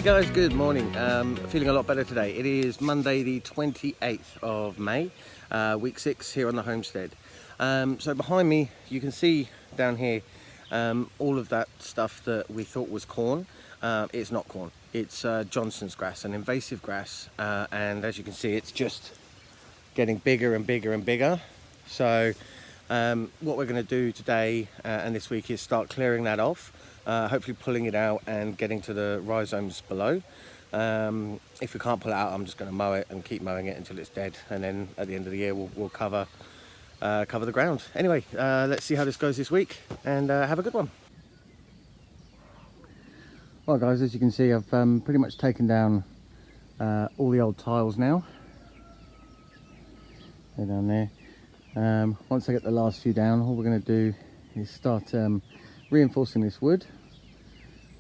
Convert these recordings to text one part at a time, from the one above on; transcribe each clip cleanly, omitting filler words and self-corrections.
Guys, good morning. Feeling a lot better today. It is Monday the 28th of May, week 6 here on the homestead. So behind me you can see down here all of that stuff that we thought was corn. It's not corn, it's Johnson's grass, an invasive grass, and as you can see it's just getting bigger and bigger and bigger. So what we're going to do today and this week is start clearing that off, hopefully pulling it out and getting to the rhizomes below. If we can't pull it out, I'm just going to mow it and keep mowing it until it's dead, and then at the end of the year we'll cover the ground. Anyway, let's see how this goes this week, and have a good one. Well guys, as you can see I've pretty much taken down all the old tiles now. They're down there. Once I get the last few down, all we're going to do is start reinforcing this wood.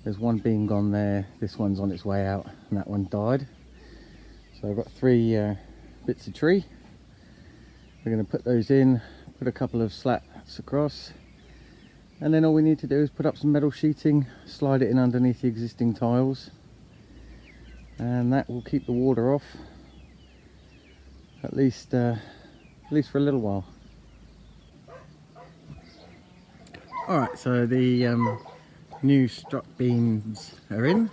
There's one beam gone there, this one's on its way out, and that one died. So I've got 3 bits of tree. We're going to put those in, put a couple of slats across, and then all we need to do is put up some metal sheeting, slide it in underneath the existing tiles, and that will keep the water off at least for a little while. Alright, so the new struck beams are in.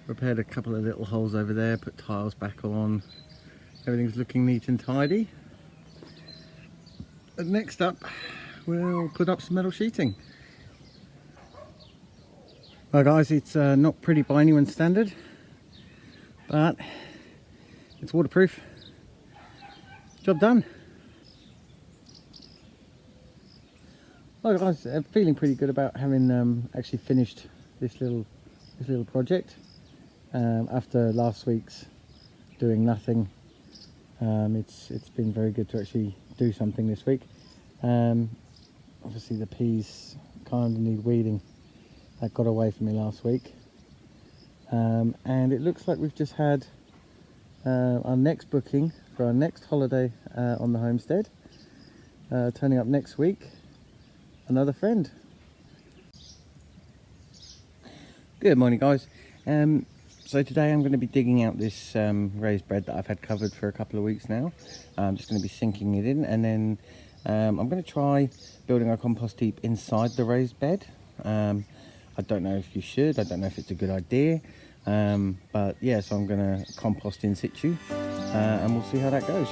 Repaired a couple of little holes over there, put tiles back on. Everything's looking neat and tidy. But next up, we'll put up some metal sheeting. Well guys, it's not pretty by anyone's standard, but it's waterproof. Job done. Well guys, I'm feeling pretty good about having actually finished this little project. After last week's doing nothing, it's been very good to actually do something this week. Obviously the peas kind of need weeding. That got away from me last week, and it looks like we've just had our next booking for our next holiday on the homestead, turning up next week. Another friend. Good morning guys. So today I'm going to be digging out this raised bed that I've had covered for a couple of weeks now. I'm just going to be sinking it in, and then I'm going to try building a compost heap inside the raised bed. I don't know if you should, I don't know if it's a good idea, but yeah, so I'm going to compost in situ, and we'll see how that goes.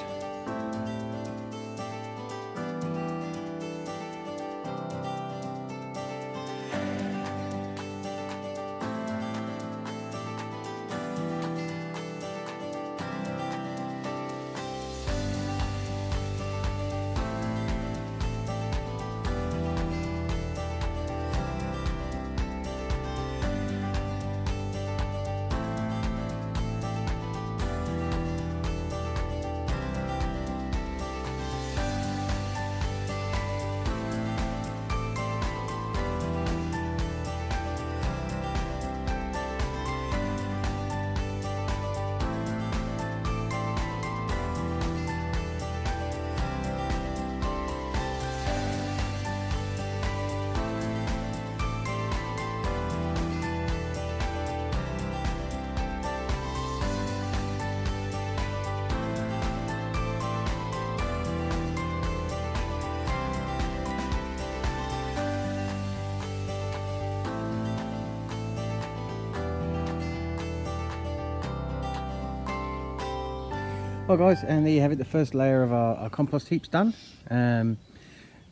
Well guys, and there you have it, the first layer of our compost heap's done. I'm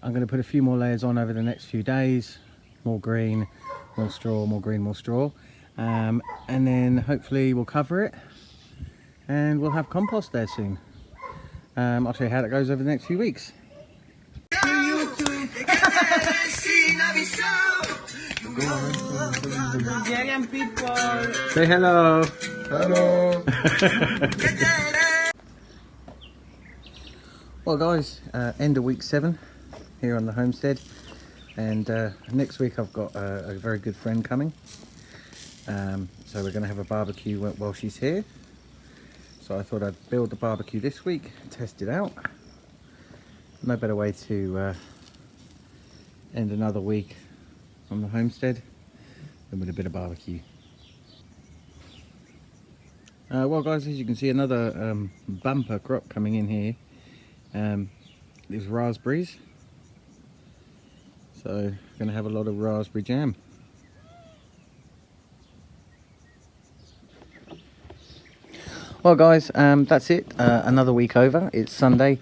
going to put a few more layers on over the next few days. More green, more straw, more green, more straw. And then hopefully we'll cover it and we'll have compost there soon. I'll show you how that goes over the next few weeks. Say hello. Hello. Well guys, end of week 7 here on the homestead, and next week I've got a very good friend coming, so we're going to have a barbecue while she's here. So I thought I'd build the barbecue this week, test it out. No better way to end another week on the homestead and with a bit of barbecue. Well guys, as you can see, another bumper crop coming in here. These raspberries. So going to have a lot of raspberry jam. Well guys, that's it. Another week over. It's Sunday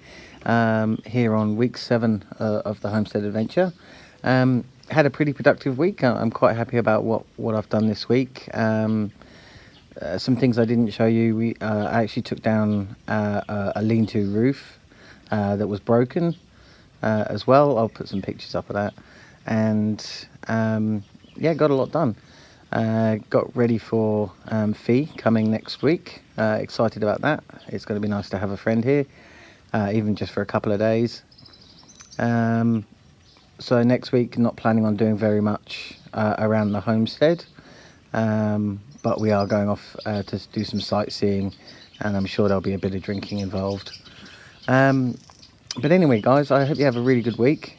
here on week 7 of the Homestead Adventure. Had a pretty productive week. I'm quite happy about what I've done this week. Some things I didn't show you. I actually took down a lean-to roof that was broken as well. I'll put some pictures up of that. And yeah, got a lot done. Got ready for Fee coming next week. Excited about that. It's going to be nice to have a friend here, even just for a couple of days. So next week, not planning on doing very much around the homestead, but we are going off to do some sightseeing, and I'm sure there'll be a bit of drinking involved. But anyway guys, I hope you have a really good week.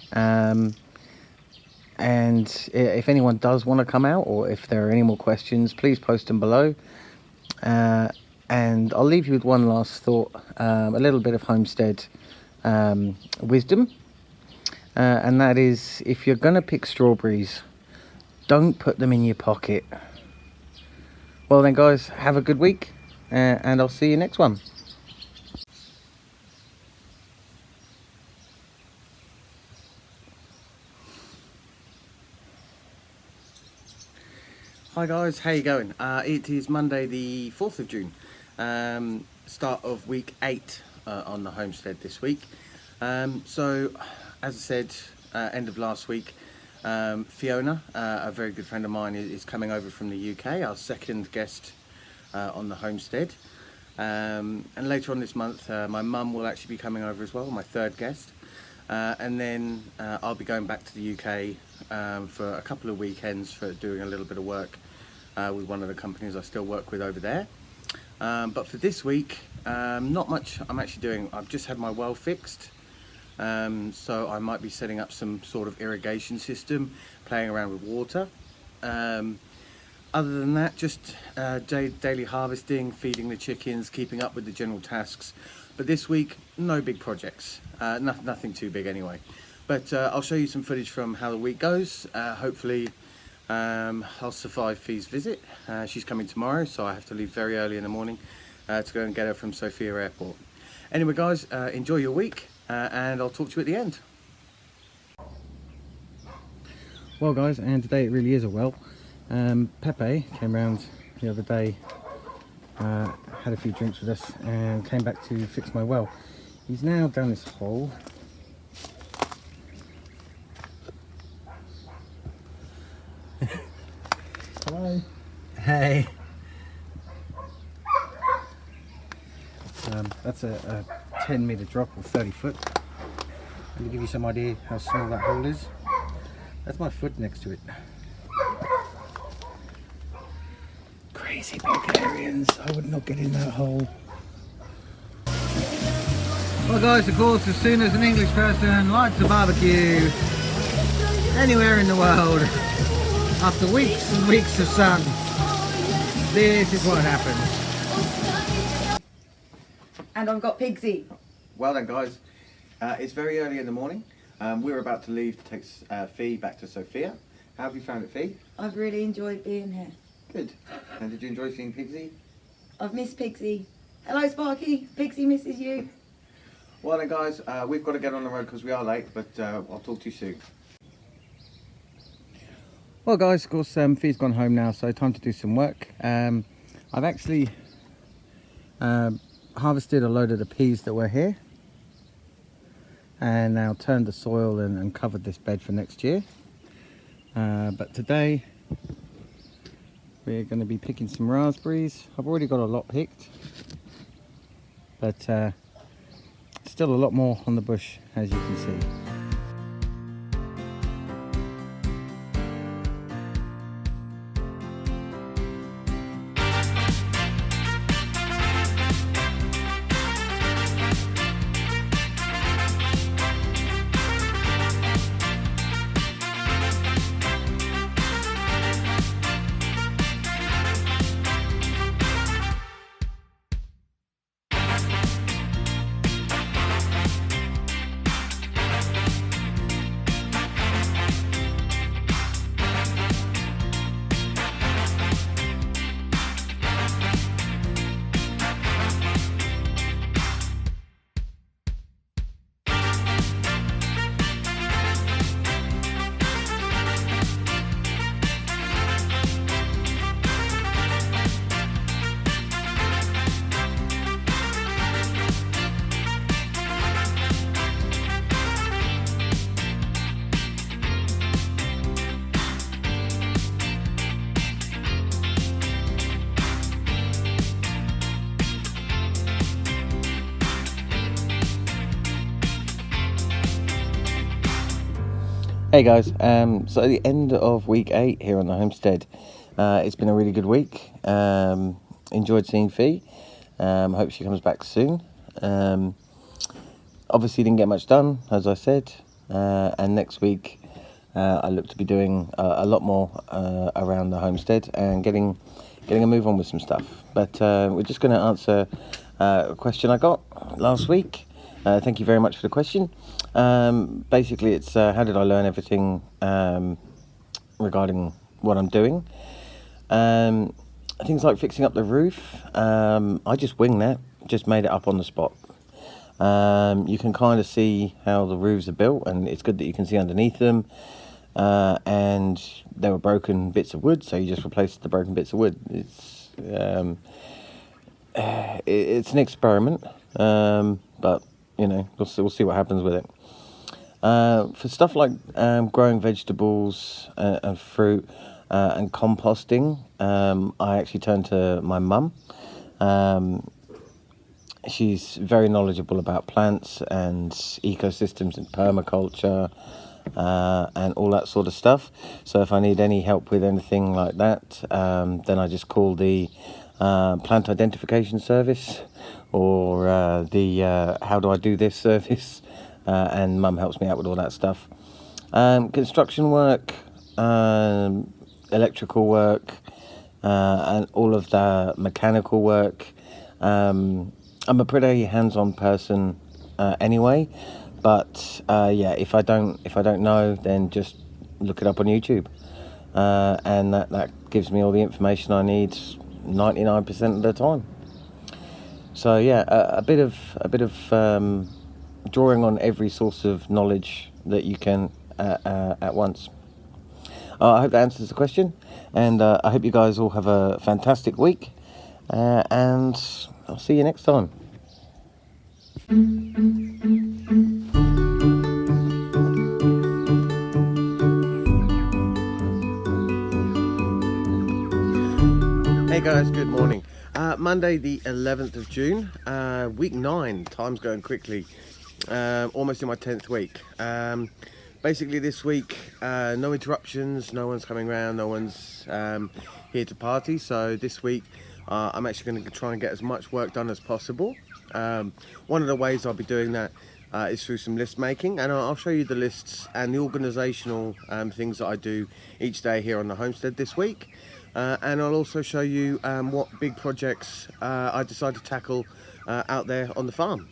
And if anyone does want to come out, or if there are any more questions, please post them below. And I'll leave you with one last thought, a little bit of homestead wisdom. And that is, if you're going to pick strawberries, don't put them in your pocket. Well then guys, have a good week, and I'll see you next one. Hi guys, how you going? It is Monday the 4th of June, start of week 8 on the homestead this week. So as I said, end of last week, Fiona, a very good friend of mine, is coming over from the UK, our second guest on the homestead. And later on this month, my mum will actually be coming over as well, my third guest. And then I'll be going back to the UK for a couple of weekends for doing a little bit of work with one of the companies I still work with over there. But for this week, not much I'm actually doing. I've just had my well fixed, so I might be setting up some sort of irrigation system, playing around with water. Other than that, just daily harvesting, feeding the chickens, keeping up with the general tasks. But this week, no big projects, nothing too big anyway. But I'll show you some footage from how the week goes. Hopefully I'll survive Fee's visit. She's coming tomorrow, so I have to leave very early in the morning to go and get her from Sofia Airport. Anyway guys, enjoy your week, and I'll talk to you at the end. Well guys, and today it really is a well. Pepe came round the other day, had a few drinks with us, and came back to fix my well. He's now down this hole. Hello. Hey. That's a 10-meter drop, or 30 foot. Let me give you some idea how small that hole is. That's my foot next to it. Crazy Bulgarians, I would not get in that hole. Well guys, of course, as soon as an English person lights a barbecue anywhere in the world, after weeks and weeks of sun, this is what happens. And I've got Pigsy. Well then guys, it's very early in the morning. We're about to leave to take Fee back to Sofia. How have you found it, Fee? I've really enjoyed being here. Good. And did you enjoy seeing Pigsy? I've missed Pigsy. Hello Sparky, Pigsy misses you. Well then guys, we've got to get on the road because we are late, but I'll talk to you soon. Well guys, of course Fee's gone home now, so time to do some work. I've actually harvested a load of the peas that were here, and now turned the soil and covered this bed for next year. But today we're going to be picking some raspberries. I've already got a lot picked, but still a lot more on the bush, as you can see. Hey guys, so at the end of week 8 here on the homestead, it's been a really good week. Enjoyed seeing Fee. Hope she comes back soon. Obviously didn't get much done, as I said, and next week I look to be doing a lot more around the homestead and getting a move on with some stuff. But we're just going to answer a question I got last week. Thank you very much for the question. Basically, it's how did I learn everything regarding what I'm doing. Things like fixing up the roof, I just wing that, just made it up on the spot. You can kind of see how the roofs are built, and it's good that you can see underneath them. And there were broken bits of wood, so you just replaced the broken bits of wood. It's an experiment, but you know, we'll see what happens with it. For stuff like growing vegetables and fruit and composting, I actually turned to my mum. She's very knowledgeable about plants and ecosystems and permaculture and all that sort of stuff. So if I need any help with anything like that, then I just call the plant identification service or the how do I do this service, and mum helps me out with all that stuff. Construction work, electrical work, and all of the mechanical work. I'm a pretty hands-on person anyway, but yeah, if I don't know, then just look it up on YouTube, and that gives me all the information I need 99% of the time. So yeah, a bit of drawing on every source of knowledge that you can at once. I hope that answers the question, and I hope you guys all have a fantastic week, and I'll see you next time. Hey guys, good morning. Monday the 11th of June, week 9, time's going quickly, almost in my 10th week. Basically this week, no interruptions, no one's coming around, no one's here to party, so this week I'm actually going to try and get as much work done as possible. One of the ways I'll be doing that is through some list making, and I'll show you the lists and the organisational things that I do each day here on the homestead this week. And I'll also show you what big projects I decide to tackle out there on the farm.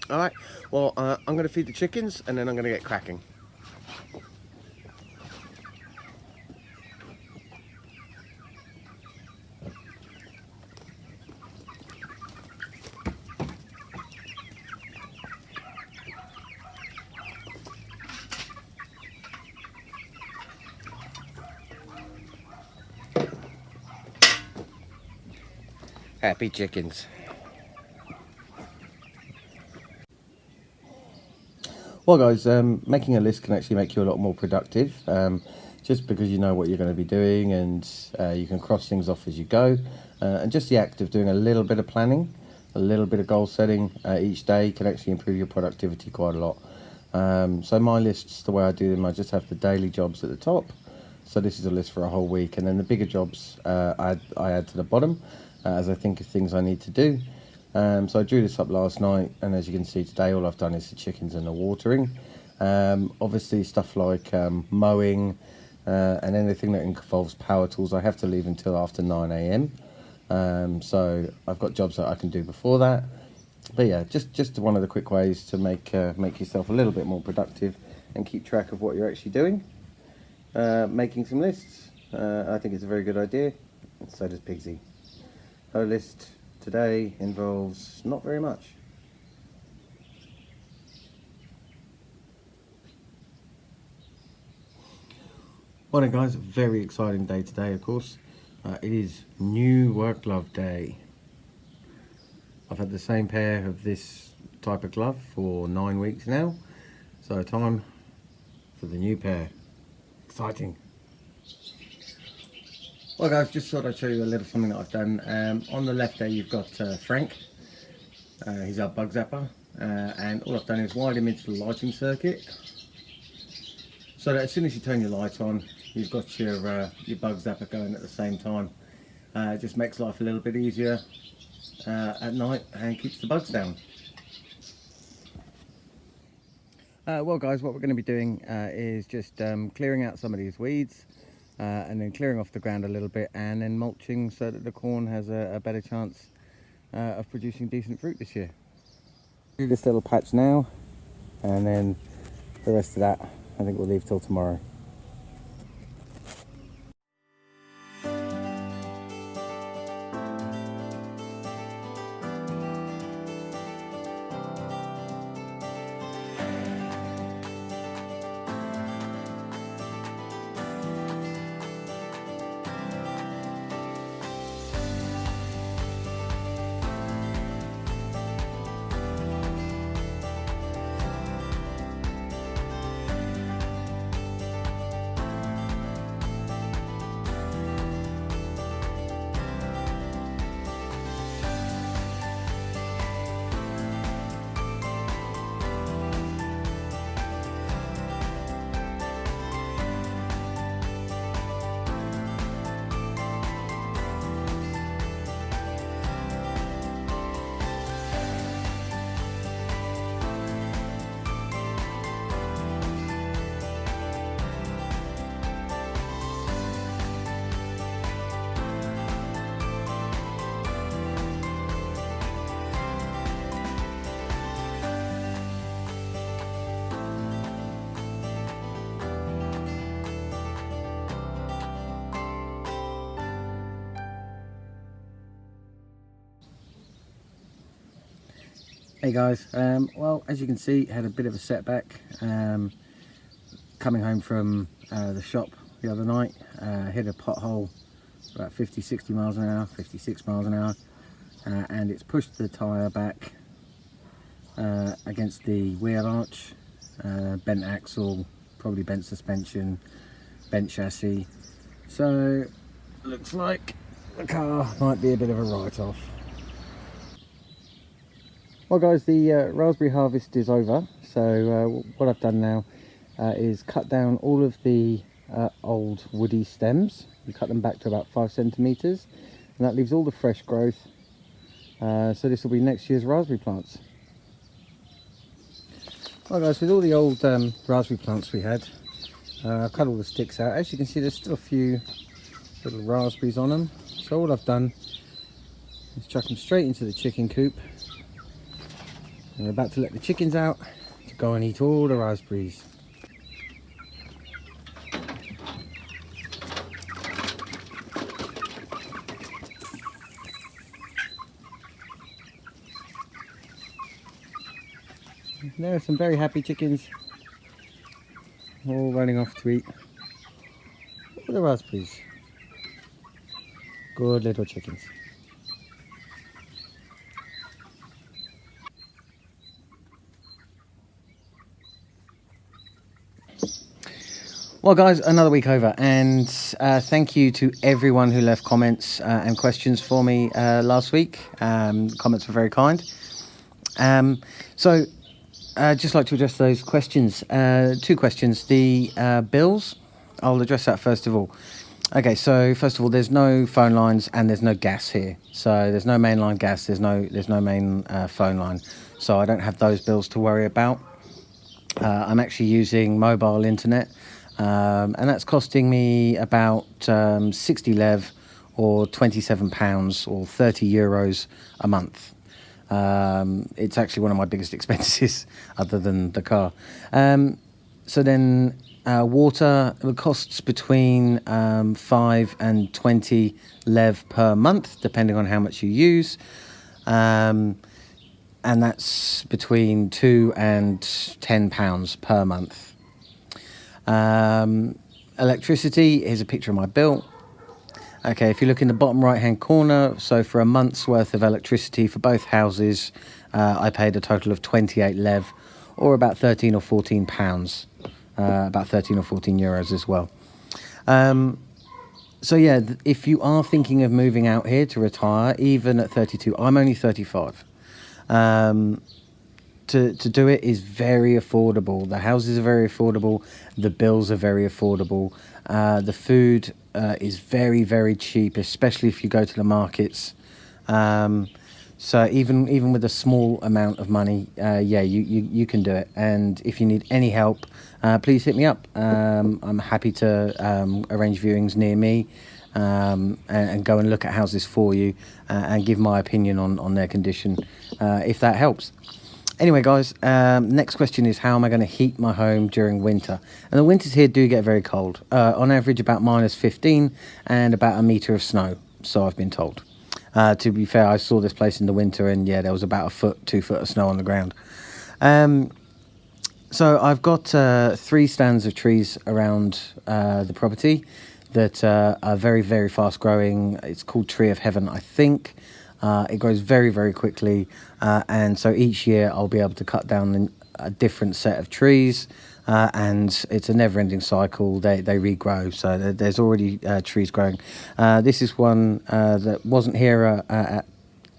Alright, well I'm going to feed the chickens and then I'm going to get cracking. Happy chickens. Well guys, making a list can actually make you a lot more productive, just because you know what you're going to be doing, and you can cross things off as you go, and just the act of doing a little bit of planning, a little bit of goal setting each day can actually improve your productivity quite a lot. So my lists, the way I do them, I just have the daily jobs at the top, so this is a list for a whole week, and then the bigger jobs I add to the bottom as I think of things I need to do. So I drew this up last night, and as you can see today, all I've done is the chickens and the watering. Obviously stuff like mowing and anything that involves power tools I have to leave until after 9 AM. So I've got jobs that I can do before that. But yeah, just one of the quick ways to make yourself a little bit more productive and keep track of what you're actually doing. Making some lists, I think it's a very good idea, and so does Pigsy. Her list today involves not very much. Well then guys, a very exciting day today, of course. It is new work glove day. I've had the same pair of this type of glove for 9 weeks now, so time for the new pair. Exciting. Well guys, just thought I'd show you a little something that I've done. On the left there you've got Frank, he's our bug zapper, and all I've done is wired him into the lighting circuit. so that as soon as you turn your light on, you've got your bug zapper going at the same time. It just makes life a little bit easier at night and keeps the bugs down. Well guys, what we're going to be doing is just clearing out some of these weeds and then clearing off the ground a little bit and then mulching so that the corn has a better chance of producing decent fruit this year. Do this little patch now, and then the rest of that I think we'll leave till tomorrow. Hey guys, well, as you can see, had a bit of a setback coming home from the shop the other night. Hit a pothole about 50-60 miles an hour, 56 miles an hour, and it's pushed the tyre back against the wheel arch, bent axle, probably bent suspension, bent chassis. So looks like the car might be a bit of a write-off. Well guys, the raspberry harvest is over, so what I've done now is cut down all of the old woody stems. You cut them back to about 5 centimetres, and that leaves all the fresh growth, so this will be next year's raspberry plants. Well guys, with all the old raspberry plants we had, I've cut all the sticks out. As you can see, there's still a few little raspberries on them, so all I've done is chuck them straight into the chicken coop. And we're about to let the chickens out to go and eat all the raspberries. There are some very happy chickens, all running off to eat all the raspberries. Good little chickens. Well guys, another week over, and thank you to everyone who left comments and questions for me last week. Comments were very kind. So just like to address those questions. 2 questions. The bills, I'll address that first of all. Okay, so first of all, there's no phone lines and there's no gas here. So there's no mainline gas, there's no main phone line. So I don't have those bills to worry about. I'm actually using mobile internet. And that's costing me about 60 lev or £27 or 30 euros a month. It's actually one of my biggest expenses other than the car. So then water costs between 5 and 20 lev per month, depending on how much you use. And that's between £2 and £10 per month. Electricity, here's a picture of my bill. Okay, if you look in the bottom right hand corner, so for a month's worth of electricity for both houses, I paid a total of 28 lev, or about 13 or 14 pounds, about 13 or 14 euros as well. So yeah, if you are thinking of moving out here to retire, even at 32, I'm only 35. to do it is very affordable. The houses are very affordable. The bills are very affordable. The food is very, very cheap, especially if you go to the markets. So even with a small amount of money, yeah, you can do it. And if you need any help, please hit me up. I'm happy to arrange viewings near me, and go and look at houses for you, and give my opinion on their condition, if that helps. Anyway, guys, next question is, how am I going to heat my home during winter? And the winters here do get very cold. On average, about -15 and about 1 metre of snow, so I've been told. To be fair, I saw this place in the winter, and yeah, there was about 1 foot, 2 foot of snow on the ground. So I've got 3 stands of trees around the property that are very, very fast growing. It's called Tree of Heaven, I think. It grows very, very quickly, and so each year I'll be able to cut down a different set of trees, and it's a never-ending cycle. They regrow, so there's already trees growing. This is one that wasn't here at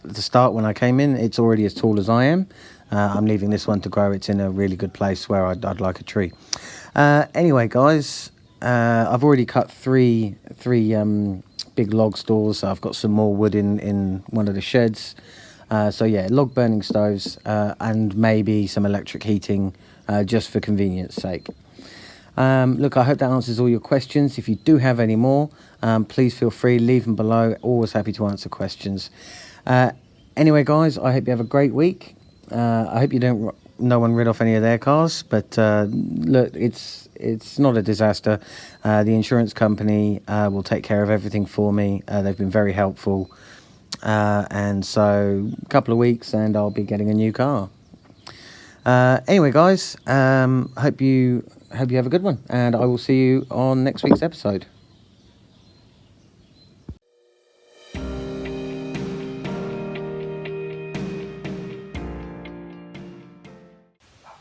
the start when I came in. It's already as tall as I am. I'm leaving this one to grow. It's in a really good place where I'd like a tree. Anyway, guys, I've already cut three big log stores. I've got some more wood in one of the sheds. So yeah, log burning stoves, and maybe some electric heating, just for convenience sake. Look, I hope that answers all your questions. If you do have any more, please feel free, leave them below. Always happy to answer questions. Anyway, guys, I hope you have a great week. I hope no one rid off any of their cars, but look, it's not a disaster. The insurance company will take care of everything for me. They've been very helpful, and so a couple of weeks and I'll be getting a new car. Anyway, guys, hope you have a good one, and I will see you on next week's episode.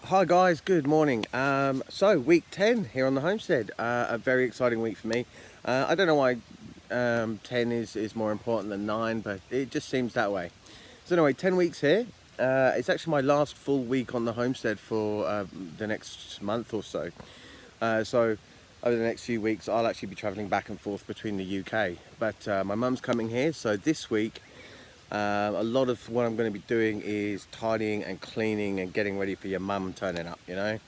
Hi guys, good morning. So week 10 here on the homestead, a very exciting week for me. I don't know why 10 is more important than 9, but it just seems that way. So anyway, 10 weeks here. It's actually my last full week on the homestead for the next month or so. So over the next few weeks I'll actually be travelling back and forth between the UK, but my mum's coming here, so this week a lot of what I'm going to be doing is tidying and cleaning and getting ready for your mum turning up, you know.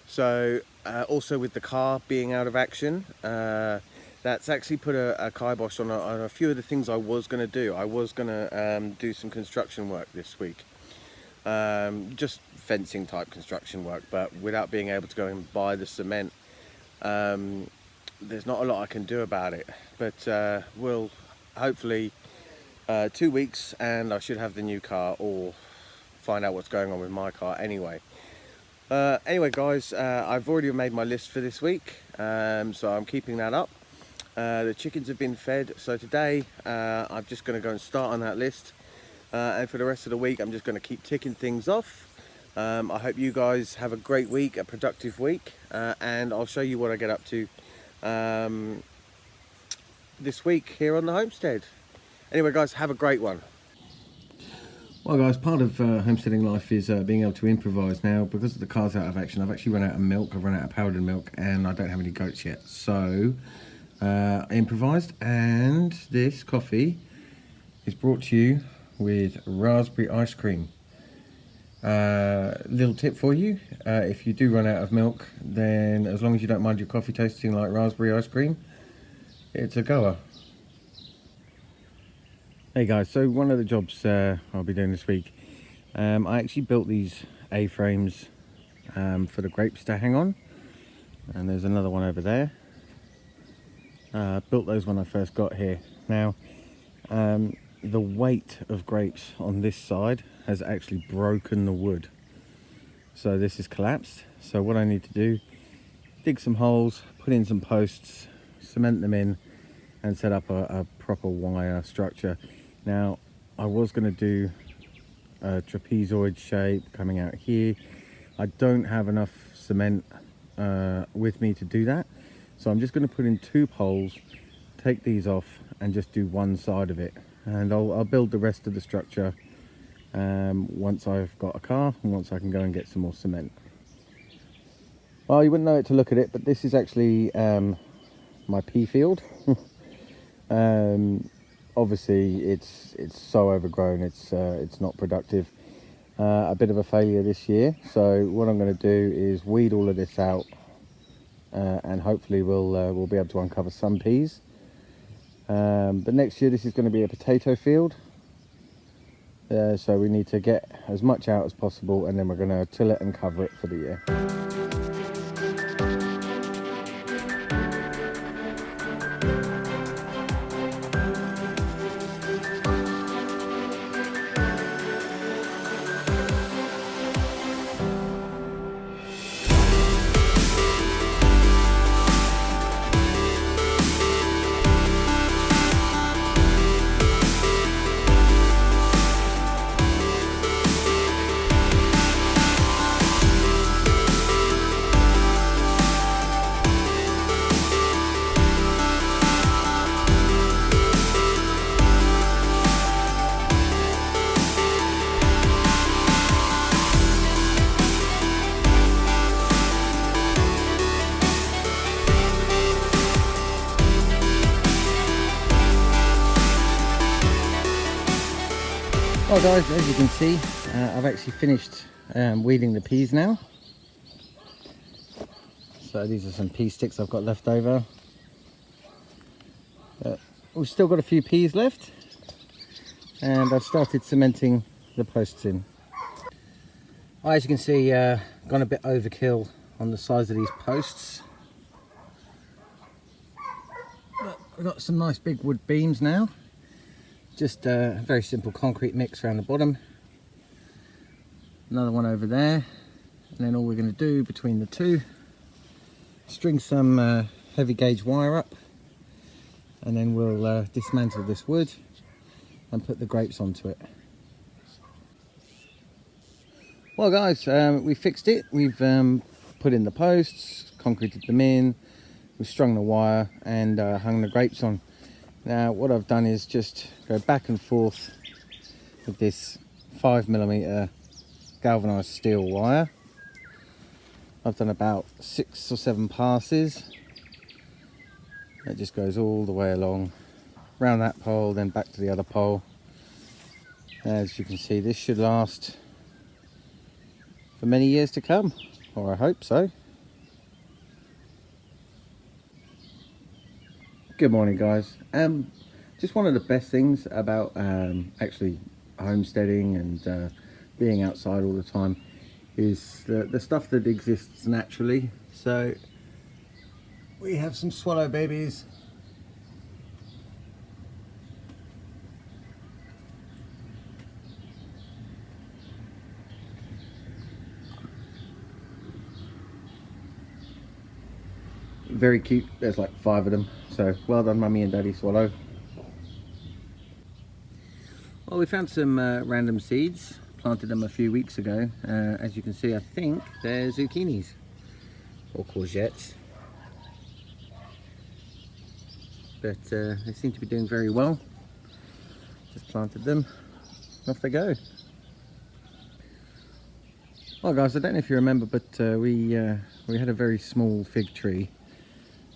So also with the car being out of action, that's actually put a kibosh on a few of the things I was going to do. I was going to do some construction work this week, just fencing type construction work, but without being able to go and buy the cement, there's not a lot I can do about it. But we'll hopefully 2 weeks and I should have the new car, or find out what's going on with my car anyway. Anyway guys, I've already made my list for this week, so I'm keeping that up. The chickens have been fed, so today I'm just going to go and start on that list, and for the rest of the week I'm just going to keep ticking things off. I hope you guys have a great week, a productive week, and I'll show you what I get up to this week here on the homestead. Anyway guys, have a great one. Well guys, part of homesteading life is being able to improvise. Now, because the car's out of action, I've actually run out of milk. I've run out of powdered milk, and I don't have any goats yet. So I improvised, and this coffee is brought to you with raspberry ice cream. Little tip for you, if you do run out of milk, then as long as you don't mind your coffee tasting like raspberry ice cream, it's a goer. Hey guys, so one of the jobs I'll be doing this week, I actually built these A-frames for the grapes to hang on, and there's another one over there. I built those when I first got here. Now, the weight of grapes on this side has actually broken the wood, so this is collapsed. So what I need to do, dig some holes, put in some posts, cement them in, and set up a proper wire structure. Now, I was going to do a trapezoid shape coming out here. I don't have enough cement with me to do that, so I'm just going to put in 2 poles, take these off, and just do one side of it, and I'll build the rest of the structure once I've got a car and once I can go and get some more cement. Well, you wouldn't know it to look at it, but this is actually my pea field. Obviously it's so overgrown, it's not productive. A bit of a failure this year, so what I'm going to do is weed all of this out, and hopefully we'll be able to uncover some peas. But next year this is going to be a potato field, so we need to get as much out as possible, and then we're going to till it and cover it for the year. Well guys, as you can see, I've actually finished weeding the peas now. So these are some pea sticks I've got left over. We've still got a few peas left, and I've started cementing the posts in. As you can see, gone a bit overkill on the size of these posts. But we've got some nice big wood beams now. Just a very simple concrete mix around the bottom. Another one over there. And then all we're going to do between the two, string some heavy gauge wire up, and then we'll dismantle this wood and put the grapes onto it. Well guys, we fixed it. We've put in the posts, concreted them in, we've strung the wire and hung the grapes on. Now what I've done is just go back and forth with this 5mm galvanized steel wire. I've done about 6 or 7 passes. It just goes all the way along, round that pole, then back to the other pole. As you can see, this should last for many years to come, or I hope so. Good morning guys. Just one of the best things about actually homesteading and being outside all the time is the stuff that exists naturally. So we have some swallow babies. Very cute. There's like 5 of them. So well done mummy and daddy swallow. Well, we found some random seeds, planted them a few weeks ago. As you can see, I think they're zucchinis or courgettes, but they seem to be doing very well. Just planted them, off they go. Well guys, I don't know if you remember, but we had a very small fig tree.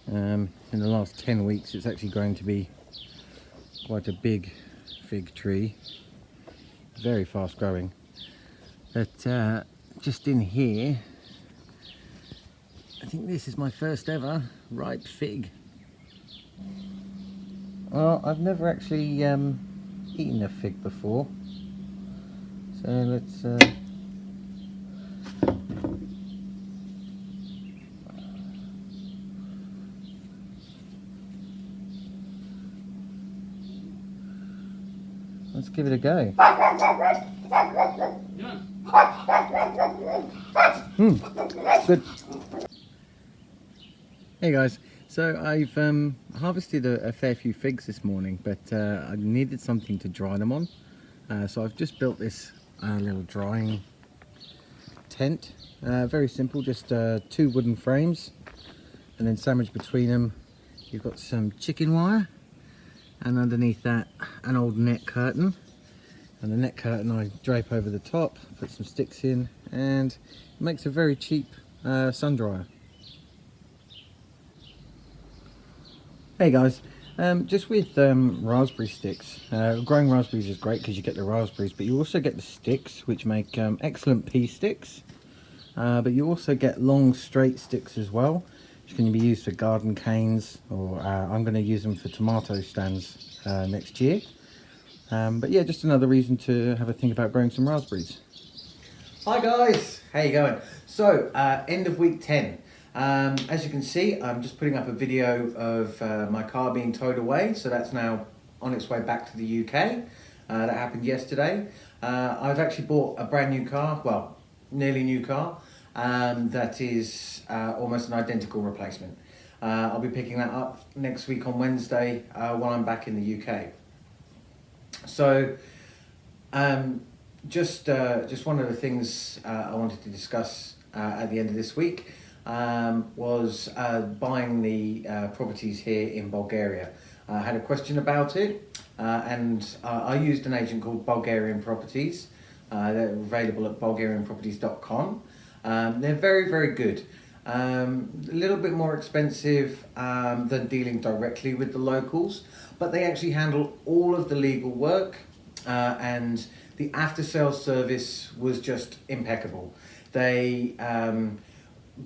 In the last 10 weeks it's actually grown to be quite a big fig tree, very fast growing. But just in here, I think this is my first ever ripe fig. Well, I've never actually eaten a fig before, so let's give it a go. Good. Hey guys, so I've harvested a fair few figs this morning, but I needed something to dry them on. So I've just built this little drying tent. Very simple, just 2 wooden frames, and then sandwiched between them you've got some chicken wire, and underneath that an old net curtain. And the net curtain I drape over the top, put some sticks in, and it makes a very cheap sun dryer. Hey guys, just with raspberry sticks, growing raspberries is great because you get the raspberries, but you also get the sticks, which make excellent pea sticks. But you also get long straight sticks as well, which can be used for garden canes, or I'm going to use them for tomato stands next year. But yeah, just another reason to have a think about growing some raspberries. Hi guys, how you going? So, end of week 10. As you can see, I'm just putting up a video of my car being towed away, so that's now on its way back to the UK. That happened yesterday. I've actually bought a brand new car, well, nearly new car, that is almost an identical replacement. I'll be picking that up next week on Wednesday while I'm back in the UK. So, just one of the things I wanted to discuss at the end of this week was buying the properties here in Bulgaria. I had a question about it, and I used an agent called Bulgarian Properties. They're available at bulgarianproperties.com. They're very, very good. A little bit more expensive than dealing directly with the locals, but they actually handle all of the legal work, and the after sales service was just impeccable. They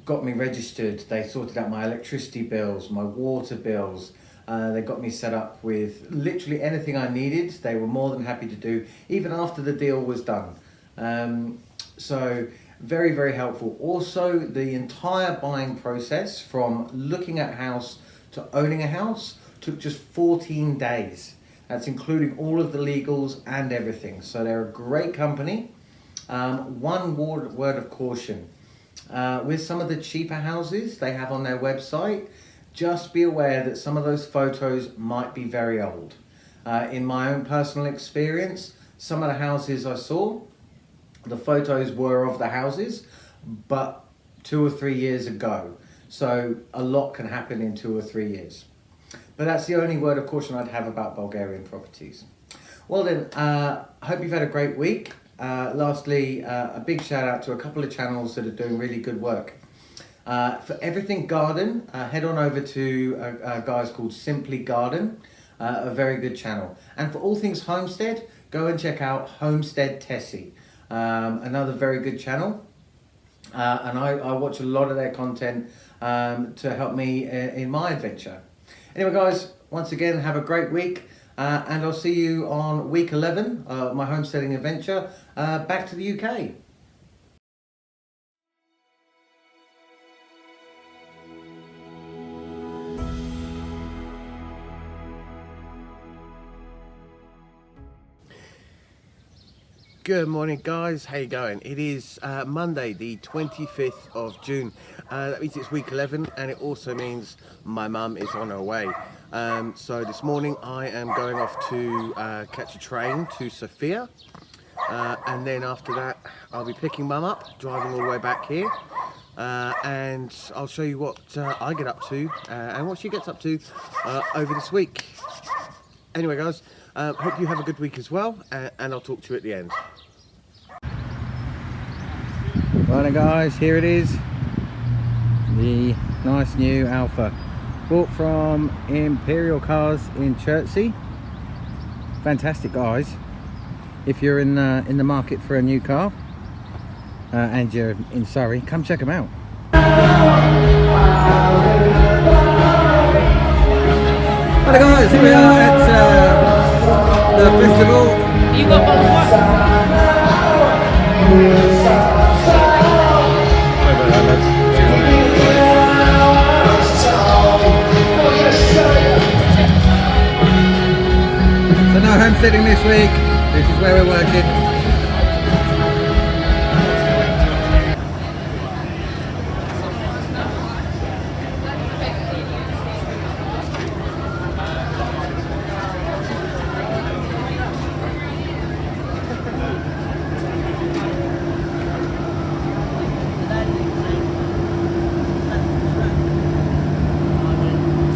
got me registered, they sorted out my electricity bills, my water bills, they got me set up with literally anything I needed. They were more than happy to do, even after the deal was done. So very, very helpful. Also, the entire buying process from looking at a house to owning a house took just 14 days. That's including all of the legals and everything. So they're a great company. One word of caution. With some of the cheaper houses they have on their website, just be aware that some of those photos might be very old. In my own personal experience, some of the houses I saw, the photos were of the houses, but 2 or 3 years ago. So a lot can happen in 2 or 3 years. But that's the only word of caution I'd have about Bulgarian properties. Well then, I hope you've had a great week. Lastly, a big shout out to a couple of channels that are doing really good work. For everything garden, head on over to guys called Simply Garden, a very good channel. And for all things homestead, go and check out Homestead Tessie, another very good channel. And I watch a lot of their content to help me in my adventure. Anyway guys, once again, have a great week. And I'll see you on week 11, my homesteading adventure, back to the UK. Good morning guys, how you going? It is Monday the 25th of June. That means it's week 11, and it also means my mum is on her way. So this morning I am going off to catch a train to Sofia, and then after that I'll be picking mum up, driving all the way back here, and I'll show you what I get up to and what she gets up to over this week. Anyway guys, hope you have a good week as well, and I'll talk to you at the end. Right guys, here it is, the nice new Alpha, bought from Imperial Cars in Chertsey. Fantastic guys. If you're in the market for a new car and you're in Surrey, come check them out. Right guys, here we are at the festival. You got bottles what? So no homesteading this week, this is where we're working.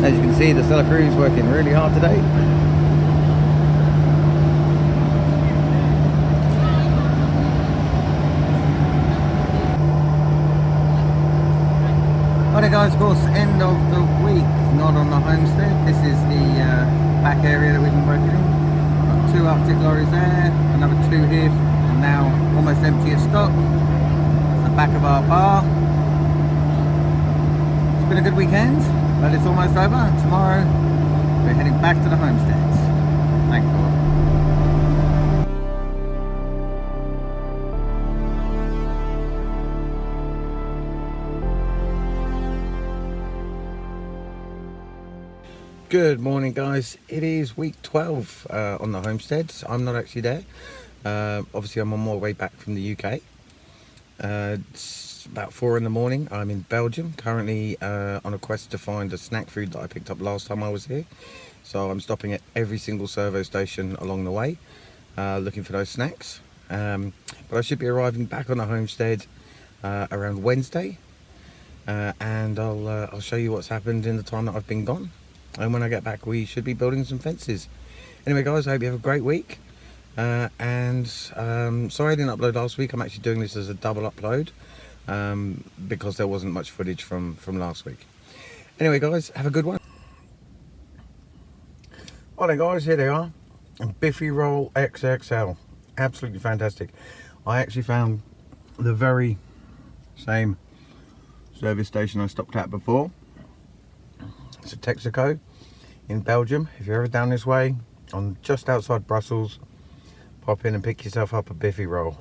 As you can see, the seller crew is working really hard today. Right guys, of course, end of the week, not on the homestead. This is the back area that we've been working in. Got 2 Arctic lorries there, another 2 here, now almost empty of stock. It's the back of our bar. It's been a good weekend, but it's almost over. Tomorrow we're heading back to the homestead. Thank God. Good morning guys, it is week 12 on the homestead. I'm not actually there. Obviously I'm on my way back from the UK. It's about 4 in the morning. I'm in Belgium, currently on a quest to find a snack food that I picked up last time I was here. So I'm stopping at every single servo station along the way, looking for those snacks. But I should be arriving back on the homestead around Wednesday, and I'll show you what's happened in the time that I've been gone. And when I get back, we should be building some fences. Anyway guys, I hope you have a great week. Sorry I didn't upload last week. I'm actually doing this as a double upload because there wasn't much footage from last week. Anyway guys, have a good one. Well then guys, here they are. Biffy Roll XXL. Absolutely fantastic. I actually found the very same service station I stopped at before. It's a Texaco in Belgium. If you're ever down this way, on just outside Brussels, pop in and pick yourself up a Biffy Roll.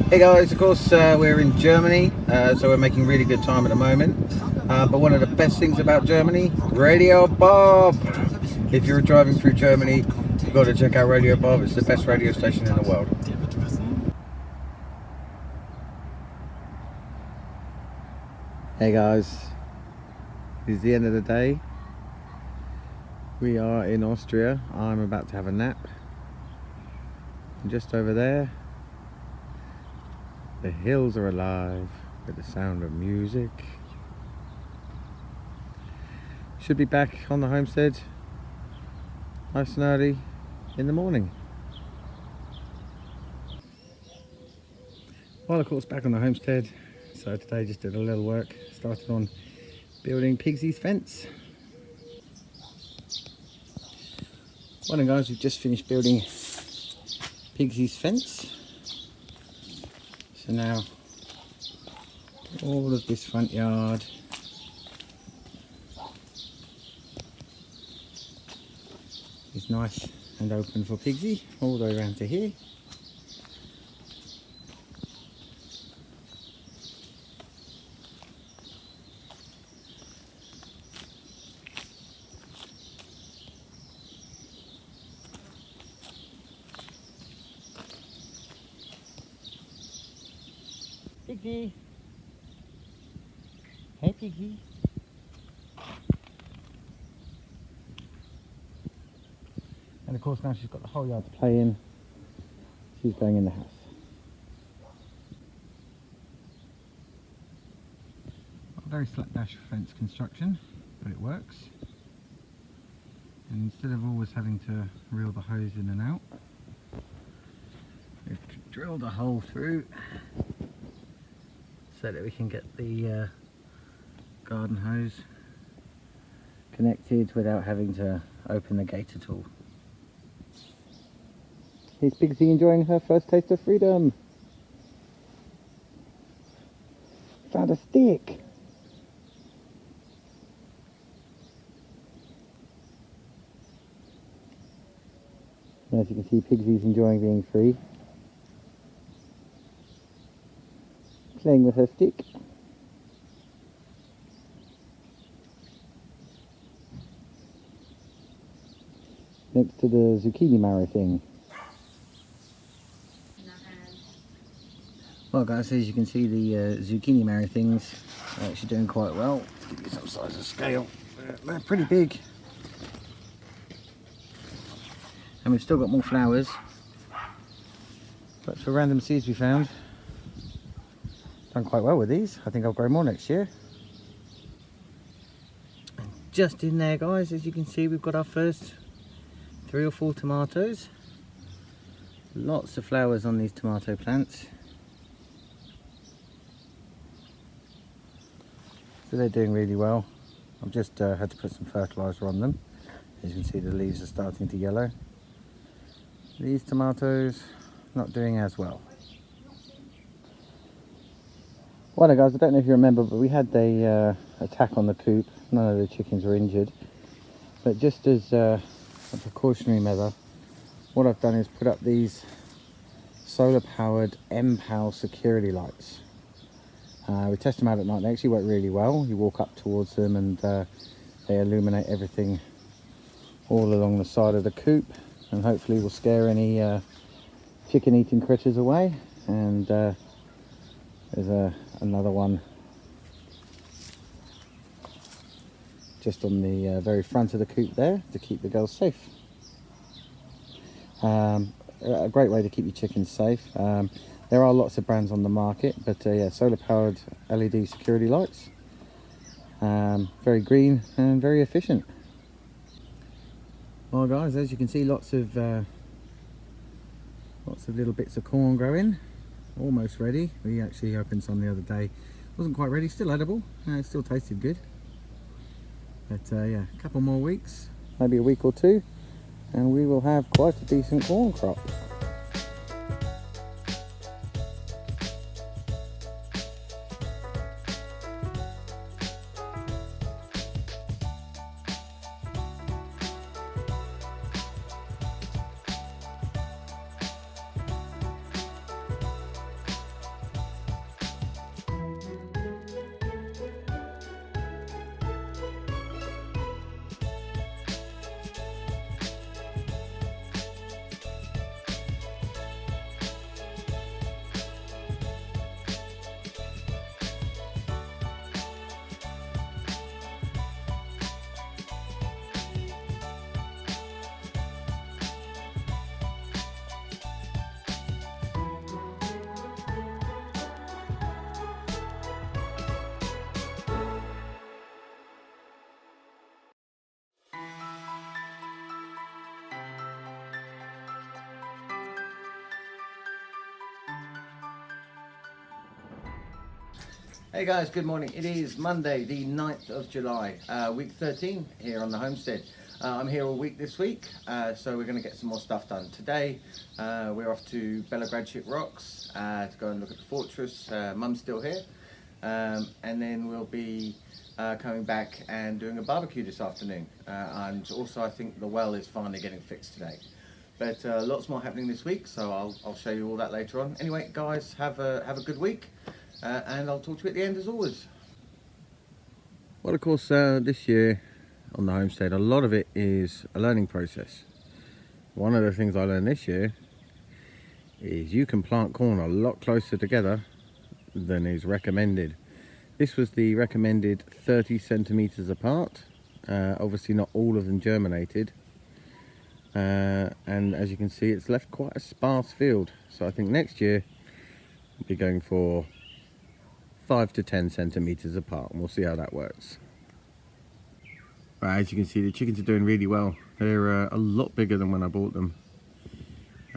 Hey guys, of course we're in Germany, so we're making really good time at the moment. But one of the best things about Germany, Radio Bob. If you're driving through Germany, you've got to check out Radio Bob. It's the best radio station in the world. Hey guys, it's the end of the day. We are in Austria. I'm about to have a nap. And just over there, the hills are alive with the sound of music. Should be back on the homestead nice and early in the morning. Well, of course, back on the homestead. So today just did a little work, started on building Pigsy's fence. Well then guys, we've just finished building Pigsy's fence. So now all of this front yard is nice and open for Pigsy, all the way around to here. Piggy! Hey Piggy! And of course now she's got the whole yard to play in, she's going in the house. A very slapdash fence construction, but it works. And instead of always having to reel the hose in and out, we've drilled a hole through so that we can get the garden hose connected without having to open the gate at all. Here's Pigsy enjoying her first taste of freedom. Found a stick. And as you can see, Pigsy's enjoying being free. Playing with her stick. Next to the zucchini marrow thing. Well guys, as you can see, the zucchini marrow things are actually doing quite well. To give you some size of scale, they're pretty big. And we've still got more flowers. But for random seeds we found, done quite well with these. I think I'll grow more next year. And just in there guys, as you can see, we've got our first 3 or 4 tomatoes. Lots of flowers on these tomato plants. So they're doing really well. I've just had to put some fertiliser on them. As you can see, the leaves are starting to yellow. These tomatoes not doing as well. Well guys, I don't know if you remember, but we had a attack on the coop. None of the chickens were injured. But just as a precautionary measure, what I've done is put up these solar powered MPAL security lights. We test them out at night. They actually work really well. You walk up towards them and they illuminate everything all along the side of the coop, and hopefully will scare any chicken eating critters away. And there's another one just on the very front of the coop there to keep the girls safe. A great way to keep your chickens safe. There are lots of brands on the market, but yeah, solar powered LED security lights. Very green and very efficient. Well guys, as you can see, lots of little bits of corn growing, almost ready. We actually opened some the other day. Wasn't quite ready, still edible. It still tasted good. But yeah, a couple more weeks, maybe a week or two, and we will have quite a decent corn crop. Hey guys, good morning. It is Monday the 9th of July, week 13 here on the homestead. I'm here all week this week, so we're going to get some more stuff done. Today we're off to Belogradship Rocks to go and look at the fortress. Mum's still here, and then we'll be coming back and doing a barbecue this afternoon. And also I think the well is finally getting fixed today. But lots more happening this week, so I'll show you all that later on. Anyway guys, have a good week. And I'll talk to you at the end as always. Well, of course, this year on the homestead, a lot of it is a learning process. One of the things I learned this year is you can plant corn a lot closer together than is recommended. This was the recommended 30 centimeters apart. Obviously not all of them germinated. And as you can see, it's left quite a sparse field. So I think next year we'll be going for 5 to 10 centimeters apart, and we'll see how that works. Right, as you can see, the chickens are doing really well. They're a lot bigger than when I bought them.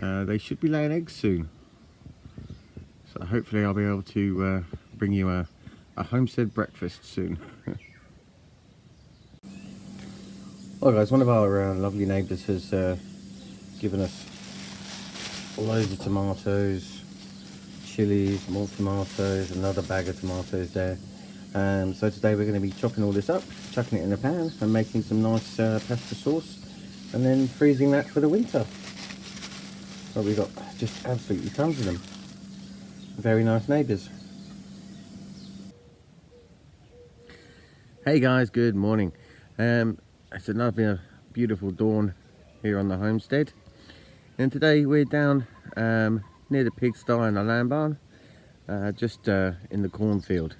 They should be laying eggs soon, so hopefully I'll be able to bring you a homestead breakfast soon. Well guys, one of our lovely neighbours has given us loads of tomatoes, chilies, more tomatoes, another bag of tomatoes there. So today we're going to be chopping all this up, chucking it in a pan and making some nice pasta sauce, and then freezing that for the winter. Well, we've got just absolutely tons of them. Very nice neighbours. Hey guys, good morning. It's another beautiful dawn here on the homestead, and today we're down near the pigsty and the lamb barn, just in the cornfield.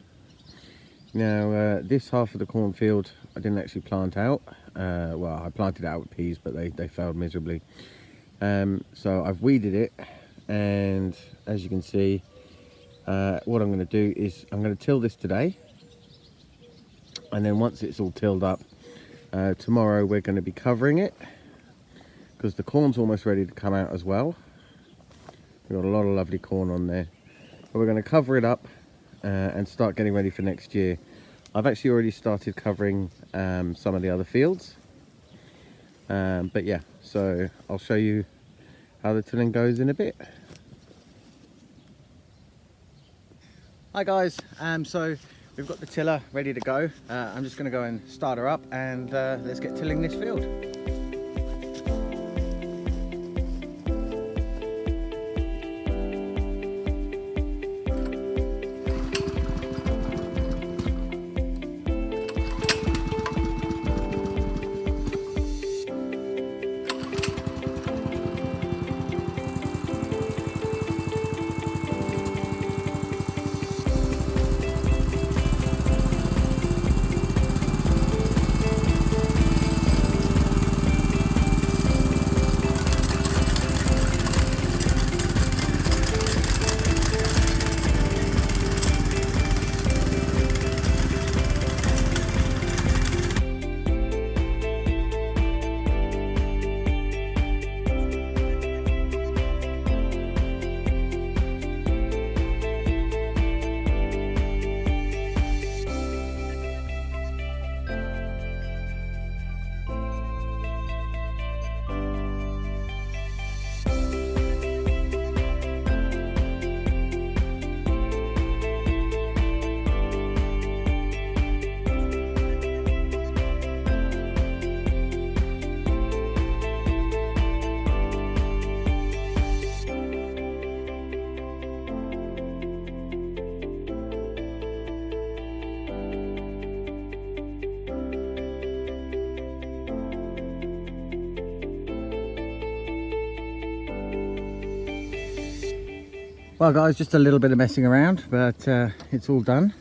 Now this half of the cornfield I didn't actually plant out. Well, I planted it out with peas, but they failed miserably. So I've weeded it, and as you can see, what I'm going to do is I'm going to till this today, and then once it's all tilled up, tomorrow we're going to be covering it, because the corn's almost ready to come out as well. We've got a lot of lovely corn on there, but we're going to cover it up and start getting ready for next year. I've actually already started covering some of the other fields. But yeah, so I'll show you how the tilling goes in a bit. Hi guys, so we've got the tiller ready to go. I'm just going to go and start her up and let's get tilling this field. Well guys, just a little bit of messing around, but it's all done.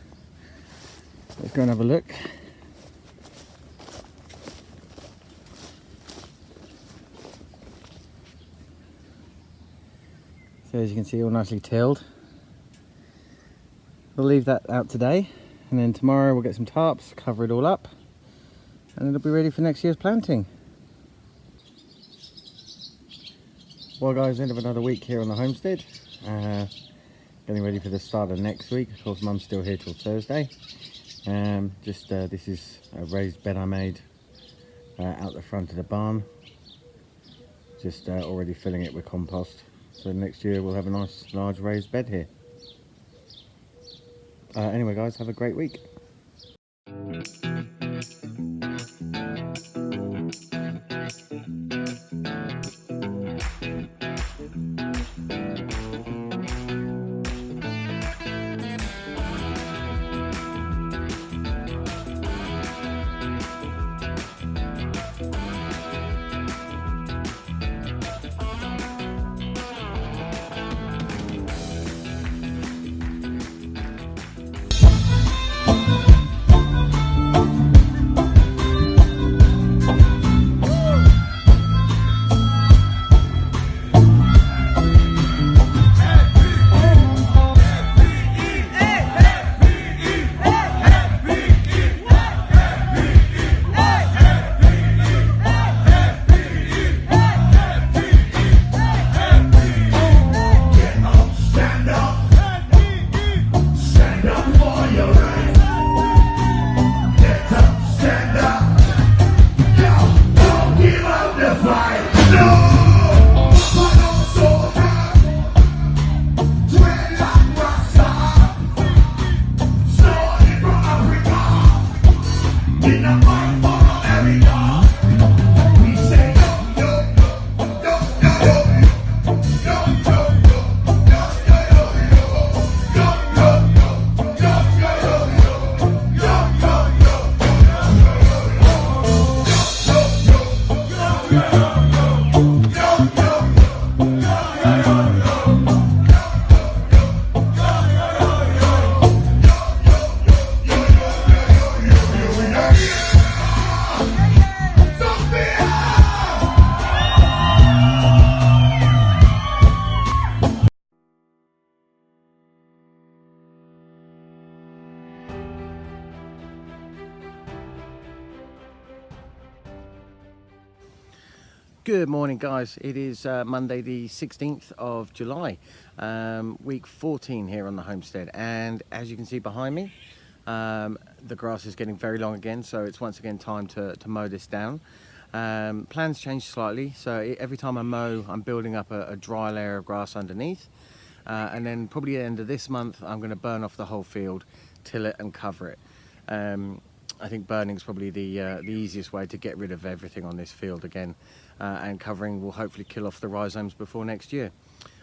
Let's go and have a look. So as you can see, all nicely tilled. We'll leave that out today, and then tomorrow we'll get some tarps, cover it all up, and it'll be ready for next year's planting. Well guys, end of another week here on the homestead. Getting ready for the start of next week. Of course, Mum's still here till Thursday. This is a raised bed I made out the front of the barn. Just already filling it with compost. So next year we'll have a nice large raised bed here. Anyway guys, have a great week. Good morning guys, it is Monday the 16th of July, week 14 here on the homestead, and as you can see behind me, The grass is getting very long again, so it's once again time to mow this down. Plans change slightly, so every time I mow I'm building up a dry layer of grass underneath, and then probably at the end of this month I'm going to burn off the whole field, till it and cover it. I think burning is probably the easiest way to get rid of everything on this field again, and covering will hopefully kill off the rhizomes before next year.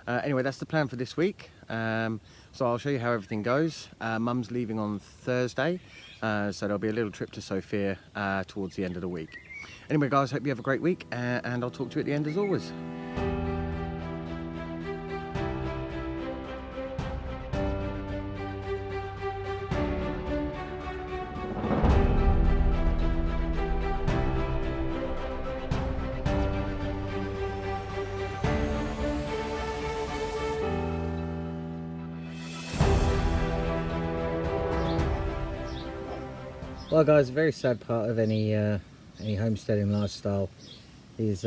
Anyway, that's the plan for this week. So I'll show you how everything goes. Mum's leaving on Thursday, so there'll be a little trip to Sofia towards the end of the week. Anyway guys, hope you have a great week, and I'll talk to you at the end as always. Well guys, a very sad part of any homesteading lifestyle is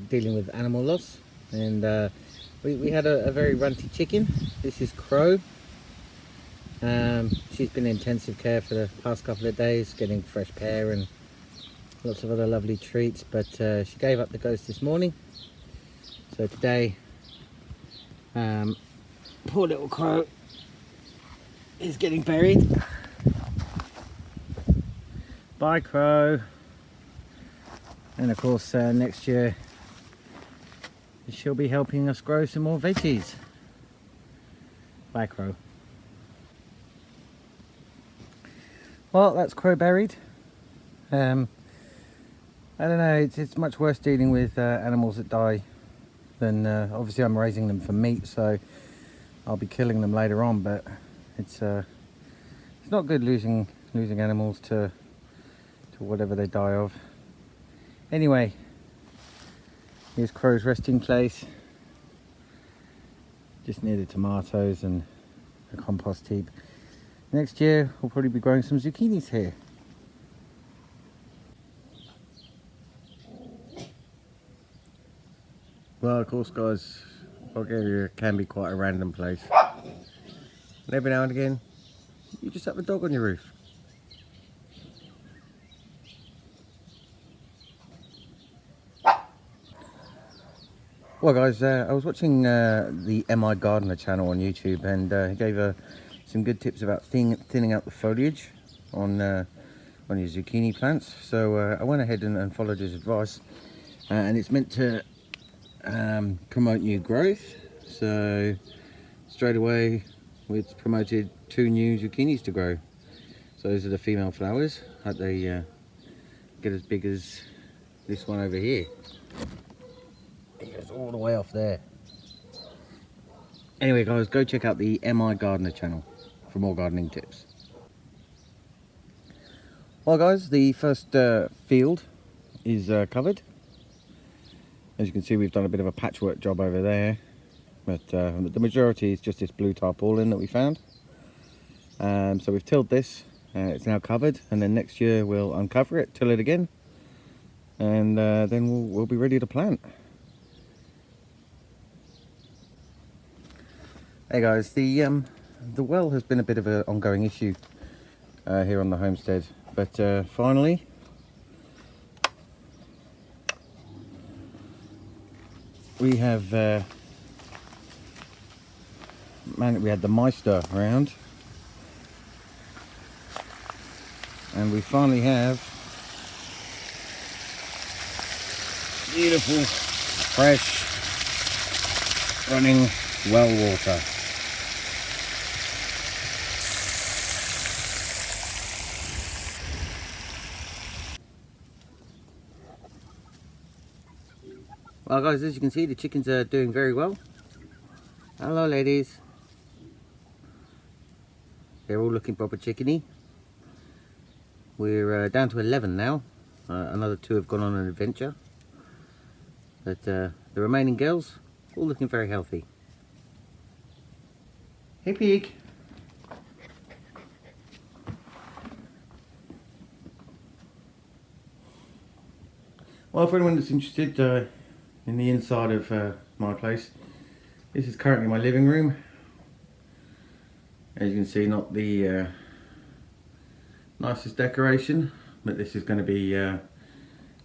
dealing with animal loss, and we had a very runty chicken. This is Crow. She's been in intensive care for the past couple of days, getting fresh pear and lots of other lovely treats, but she gave up the ghost this morning. So today, poor little Crow is getting buried. Bye Crow. And of course next year she'll be helping us grow some more veggies. Bye Crow. Well, that's Crow buried. I don't know, it's much worse dealing with animals that die than obviously I'm raising them for meat, so I'll be killing them later on, but it's not good losing animals to whatever they die of. Anyway, here's Crow's resting place, just near the tomatoes and the compost heap. Next year we'll probably be growing some zucchinis here. Well, of course guys, Bulgaria can be quite a random place, and every now and again you just have a dog on your roof. Well guys, I was watching the MI Gardener channel on YouTube, and he gave some good tips about thinning out the foliage on your zucchini plants. So I went ahead and followed his advice, and it's meant to promote new growth. So straight away it's promoted 2 new zucchinis to grow. So those are the female flowers. Hope they get as big as this one over here. He goes all the way off there. Anyway guys, go check out the MI Gardener channel for more gardening tips. Well guys, the first field is covered. As you can see, we've done a bit of a patchwork job over there, but the majority is just this blue tarpaulin that we found. So we've tilled this, it's now covered, and then next year we'll uncover it, till it again, and then we'll be ready to plant. Hey guys, the well has been a bit of an ongoing issue here on the homestead, but finally we have we had the Meister around, and we finally have beautiful fresh running well water. Well guys, as you can see, the chickens are doing very well. Hello ladies. They're all looking proper chickeny. We're down to 11 now. Another 2 have gone on an adventure. But the remaining girls, all looking very healthy. Hey pig. Well, for anyone that's interested in the inside of my place, this is currently my living room. As you can see, not the Nicest decoration, but this is going to be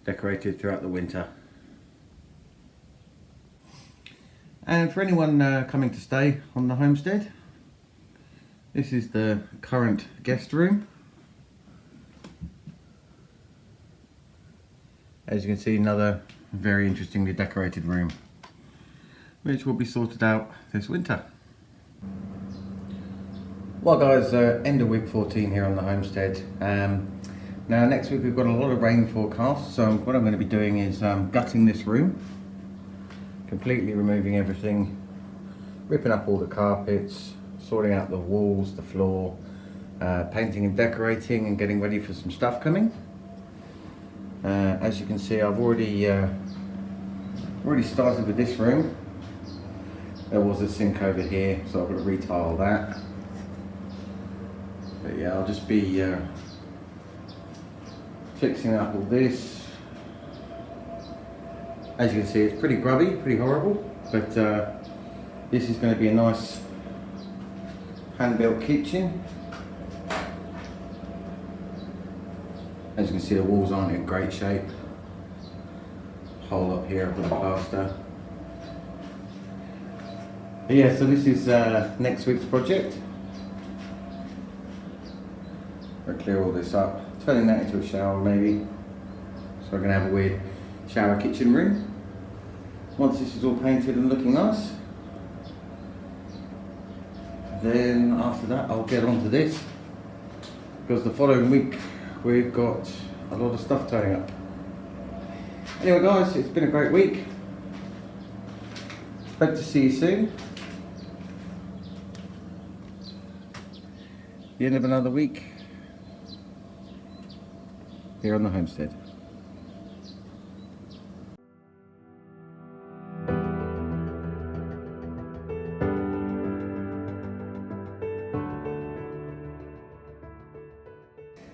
decorated throughout the winter. And for anyone coming to stay on the homestead, this is the current guest room. As you can see, another very interestingly decorated room, which will be sorted out this winter. Well guys, end of week 14 here on the homestead. Now next week we've got a lot of rain forecast, so what I'm going to be doing is gutting this room, completely removing everything, ripping up all the carpets, sorting out the walls, the floor, painting and decorating and getting ready for some stuff coming. As you can see, I've already started with this room. There was a sink over here, so I've got to retile that. But yeah, I'll just be fixing up all this. As you can see, it's pretty grubby, pretty horrible, but this is going to be a nice hand-built kitchen. As you can see, the walls aren't in great shape. Hole up here, I've got a plaster. But yeah, so this is next week's project. I'll clear all this up, turning that into a shower maybe. So we're going to have a weird shower kitchen room. Once this is all painted and looking nice, then after that I'll get onto this, because the following week we've got a lot of stuff turning up. Anyway guys, it's been a great week. Hope to see you soon. The end of another week here on the homestead.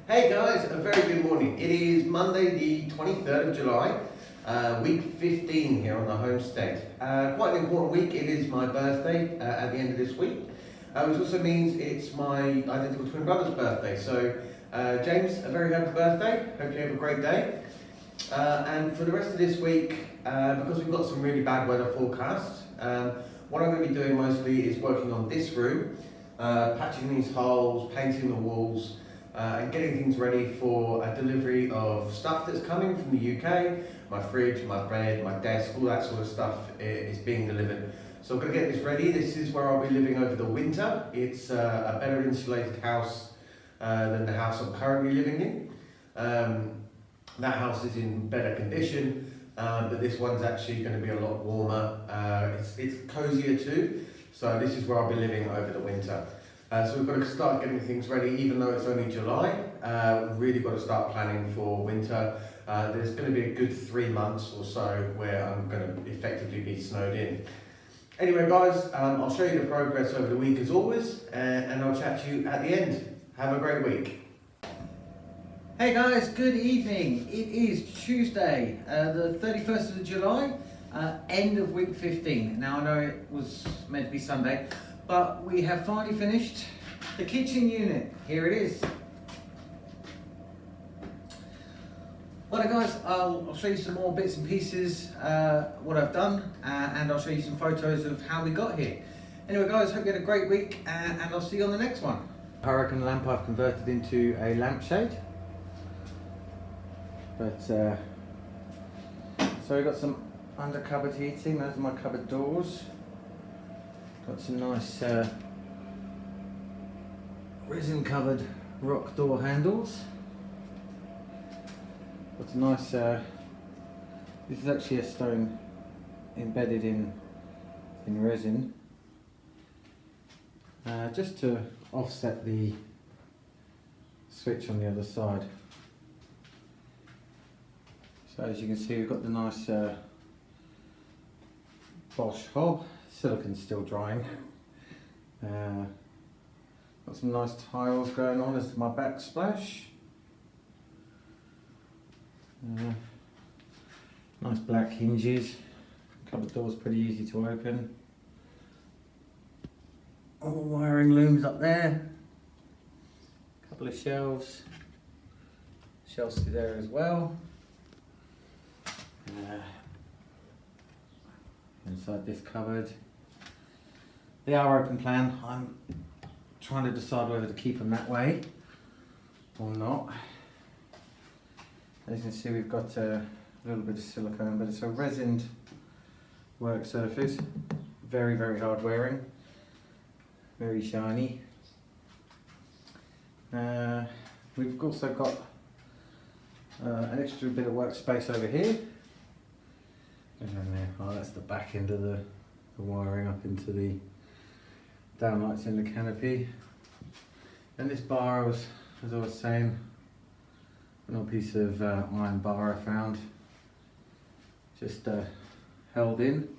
Hey guys, a very good morning. It is Monday the 23rd of July, week 15 here on the homestead. Quite an important week. It is my birthday at the end of this week, which also means it's my identical twin brother's birthday. So James, a very happy birthday. Hope you have a great day. And for the rest of this week, because we've got some really bad weather forecast, what I'm going to be doing mostly is working on this room, patching these holes, painting the walls, and getting things ready for a delivery of stuff that's coming from the UK. My fridge, my bed, my desk, all that sort of stuff is being delivered. So I'm going to get this ready. This is where I'll be living over the winter. It's a better insulated house than the house I'm currently living in. That house is in better condition, but this one's actually going to be a lot warmer. It's cozier too. So this is where I'll be living over the winter. So we've got to start getting things ready, even though it's only July. We've really got to start planning for winter. There's going to be a good 3 months or so where I'm going to effectively be snowed in. Anyway guys, I'll show you the progress over the week as always, and I'll chat to you at the end. Have a great week. Hey guys, good evening. It is Tuesday, the 31st of July, end of week 15. Now I know it was meant to be Sunday, but we have finally finished the kitchen unit. Here it is. Well guys, I'll show you some more bits and pieces, what I've done, and I'll show you some photos of how we got here. Anyway guys, hope you had a great week, and I'll see you on the next one. Hurricane lamp I've converted into a lampshade. But, so we've got some under cupboard heating, those are my cupboard doors. Got some nice resin covered rock door handles. Got a nice, this is actually a stone embedded in resin, just to offset the switch on the other side. So as you can see, we've got the nice Bosch hob. Silicon's still drying. Got some nice tiles going on as my backsplash. Nice black hinges. Cupboard door's pretty easy to open. All wiring looms up there. Couple of shelves. Shelves through there as well. Inside this cupboard. They are open plan. I'm trying to decide whether to keep them that way or not. As you can see, we've got a little bit of silicone, but it's a resined work surface. Very, very hard wearing. Very shiny. We've also got an extra bit of workspace over here. Oh, that's the back end of the wiring up into the downlights in the canopy. And this bar, as I was saying, an old piece of iron bar I found, just held in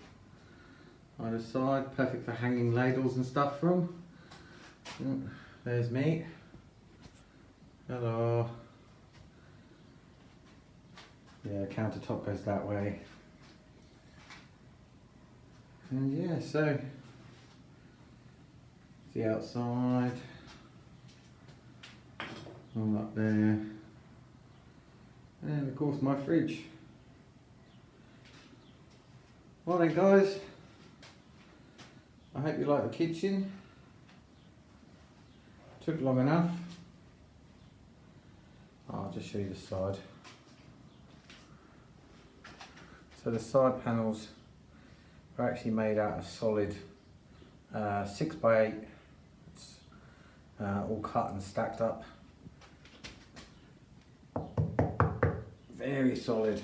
either side, perfect for hanging ladles and stuff from. There's me. Hello. Yeah, countertop goes that way. And yeah, so the outside, all up there, and of course my fridge. Well then guys, I hope you like the kitchen. Took long enough. I'll just show you the side. So the side panels are actually made out of solid 6x8. It's all cut and stacked up. Very solid.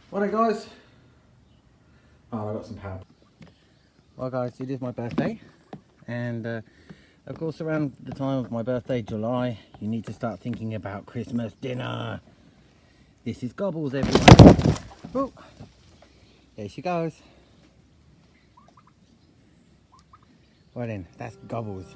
Well then guys. Oh, I got some power. Well guys, it is my birthday, and of course around the time of my birthday, July, you need to start thinking about Christmas dinner. This is Gobbles, everyone. Oh, there she goes. Well then, that's Gobbles.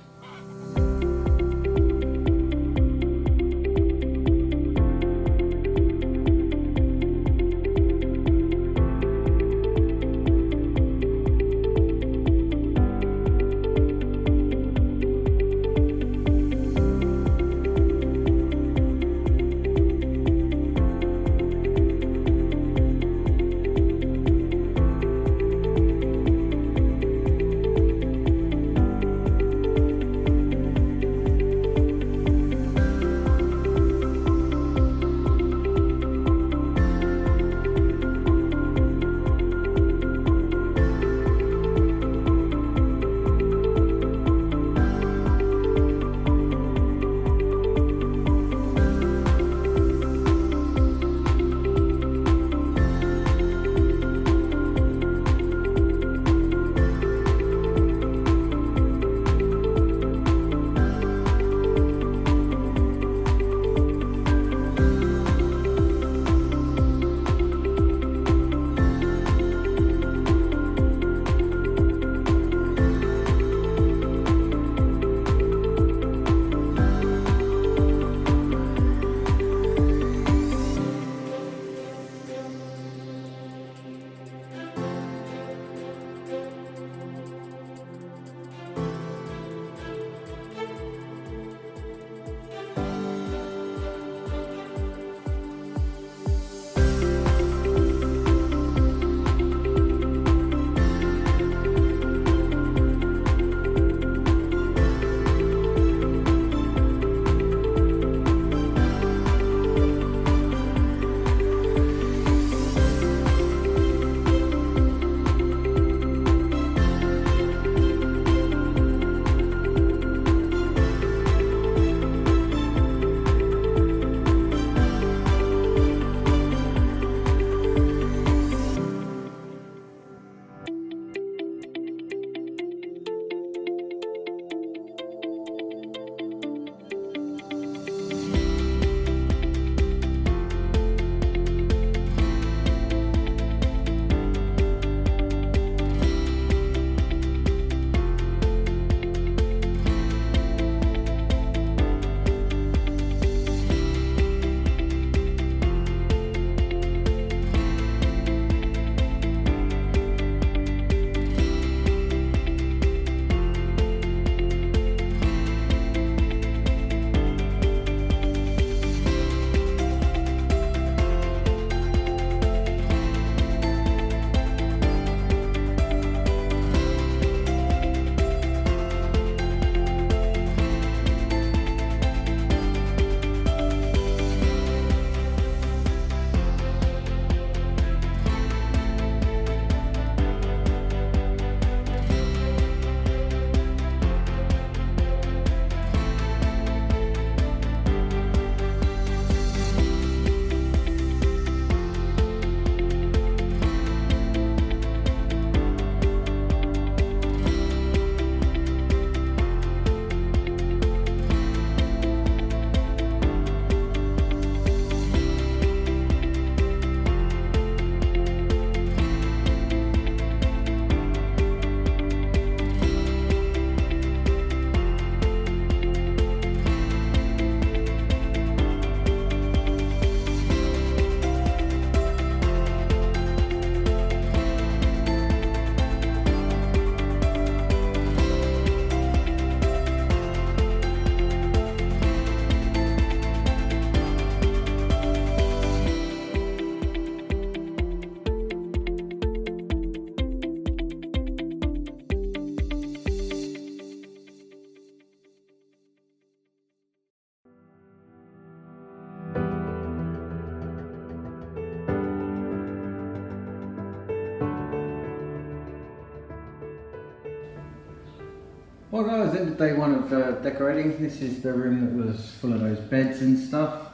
Well guys, end of day one of decorating. This is the room that was full of those beds and stuff.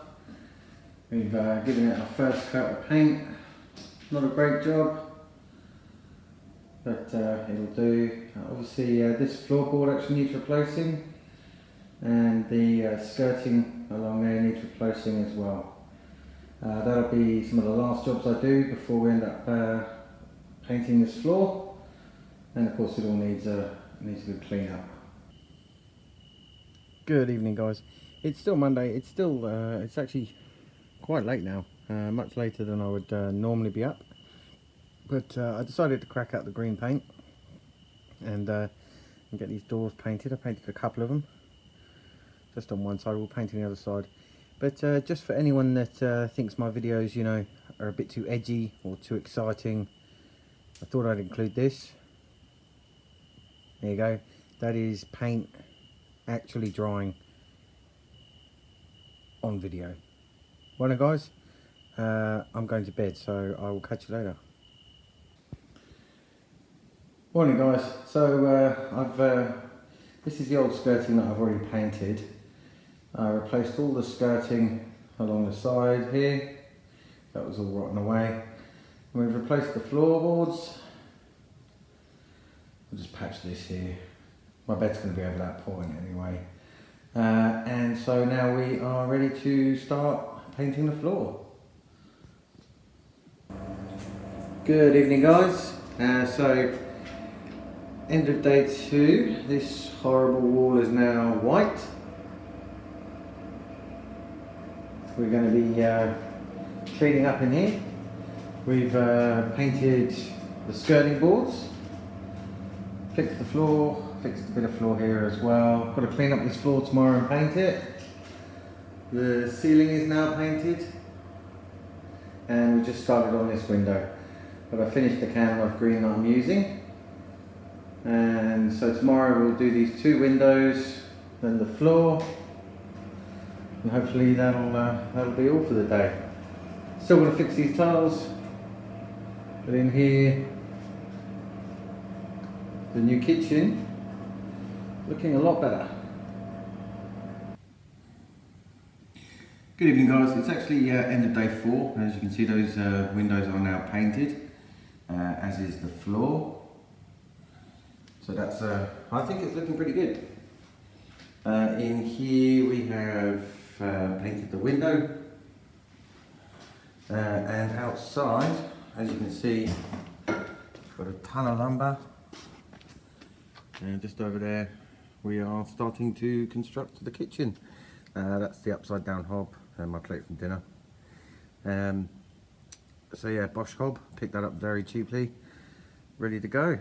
We've given it our first coat of paint. Not a great job, but it'll do. Obviously this floorboard actually needs replacing, and the skirting along there needs replacing as well. That'll be some of the last jobs I do before we end up painting this floor, and of course it all needs a good clean up. Good evening guys. It's still Monday. It's still it's actually quite late now, much later than I would normally be up, but I decided to crack out the green paint and get these doors painted. I painted a couple of them just on one side. We'll paint on the other side, but just for anyone that thinks my videos, you know, are a bit too edgy or too exciting, I thought I'd include this. There you go. That is paint actually drying on video. Well then guys, I'm going to bed, so I will catch you later. Morning guys. So this is the old skirting that I've already painted. I replaced all the skirting along the side here. That was all rotten away. And we've replaced the floorboards. I'll just patch this here. My bed's going to be over that point anyway. And so now we are ready to start painting the floor. Good evening guys. So end of day 2. This horrible wall is now white. We're going to be cleaning up in here. We've painted the skirting boards, fixed the floor, fixed a bit of floor here as well. Got to clean up this floor tomorrow and paint it. The ceiling is now painted, and we just started on this window, but I finished the can of green that I'm using, and so tomorrow we'll do these 2 windows, then the floor, and hopefully that'll be all for the day. Still got to fix these tiles, but in here the new kitchen looking a lot better. Good evening guys, it's actually end of day 4. As you can see, those windows are now painted, as is the floor. So that's, I think it's looking pretty good. In here we have painted the window, and outside, as you can see, got a ton of lumber, and just over there we are starting to construct the kitchen. That's the upside down hob and my plate from dinner. So yeah, Bosch hob, picked that up very cheaply, ready to go.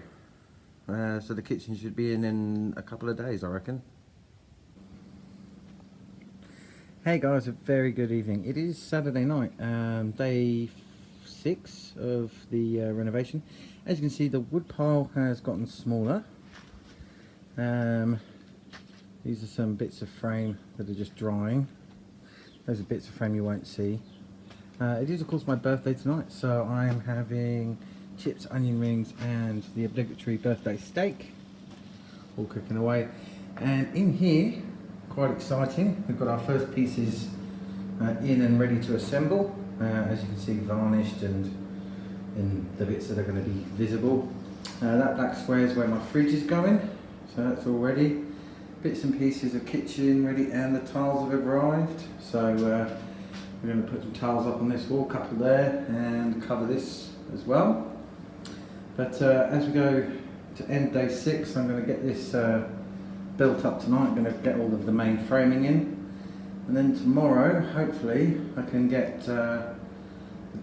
So the kitchen should be in a couple of days, I reckon. Hey guys, a very good evening. It is Saturday night, day 6 of the renovation. As you can see, the wood pile has gotten smaller. These are some bits of frame that are just drying. Those are bits of frame you won't see. It is of course my birthday tonight, so I'm having chips, onion rings and the obligatory birthday steak, all cooking away. And in here, quite exciting, we've got our first pieces in and ready to assemble. As you can see, varnished and the bits that are going to be visible. That black square is where my fridge is going, so that's all ready. Bits and pieces of kitchen ready, and the tiles have arrived. So we're going to put some tiles up on this wall, a couple there, and cover this as well. But as we go to end day 6, I'm going to get this built up tonight. I'm going to get all of the main framing in, and then tomorrow hopefully I can get the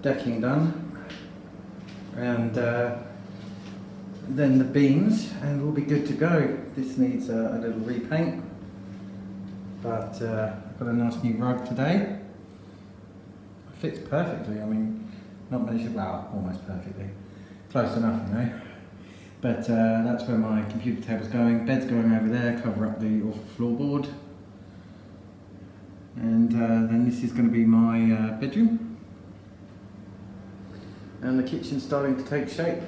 decking done, and then the beams, and we'll be good to go. This needs a little repaint, but I've got a nice new rug today. It fits perfectly. I mean, not measured, well, almost perfectly. Close enough, you know. But that's where my computer table's going. Bed's going over there, cover up the awful floorboard. And then this is going to be my bedroom. And the kitchen's starting to take shape.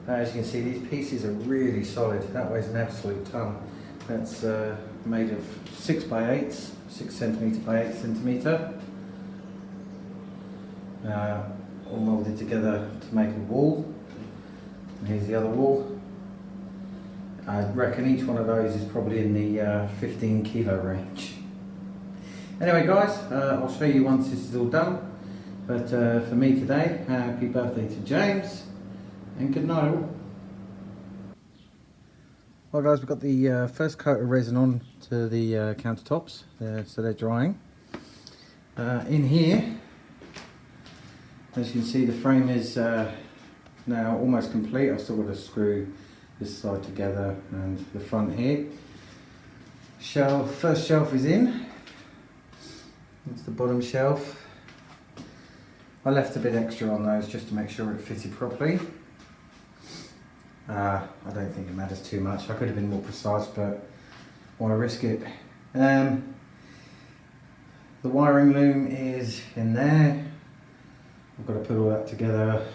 As you can see, these pieces are really solid. That weighs an absolute ton. That's made of 6 by 8s, 6 centimetre by 8 centimetre. All moulded together to make a wall. And here's the other wall. I reckon each one of those is probably in the 15 kilo range. Anyway guys, I'll show you once this is all done. But for me today, happy birthday to James, and good night all. Well guys, we've got the first coat of resin on to the countertops, so they're drying. In here, as you can see, the frame is now almost complete. I've still got to screw this side together and the front here. First shelf is in. That's the bottom shelf. I left a bit extra on those just to make sure it fitted properly. I don't think it matters too much. I could have been more precise, but why risk it? The wiring loom is in there. I've got to put all that together.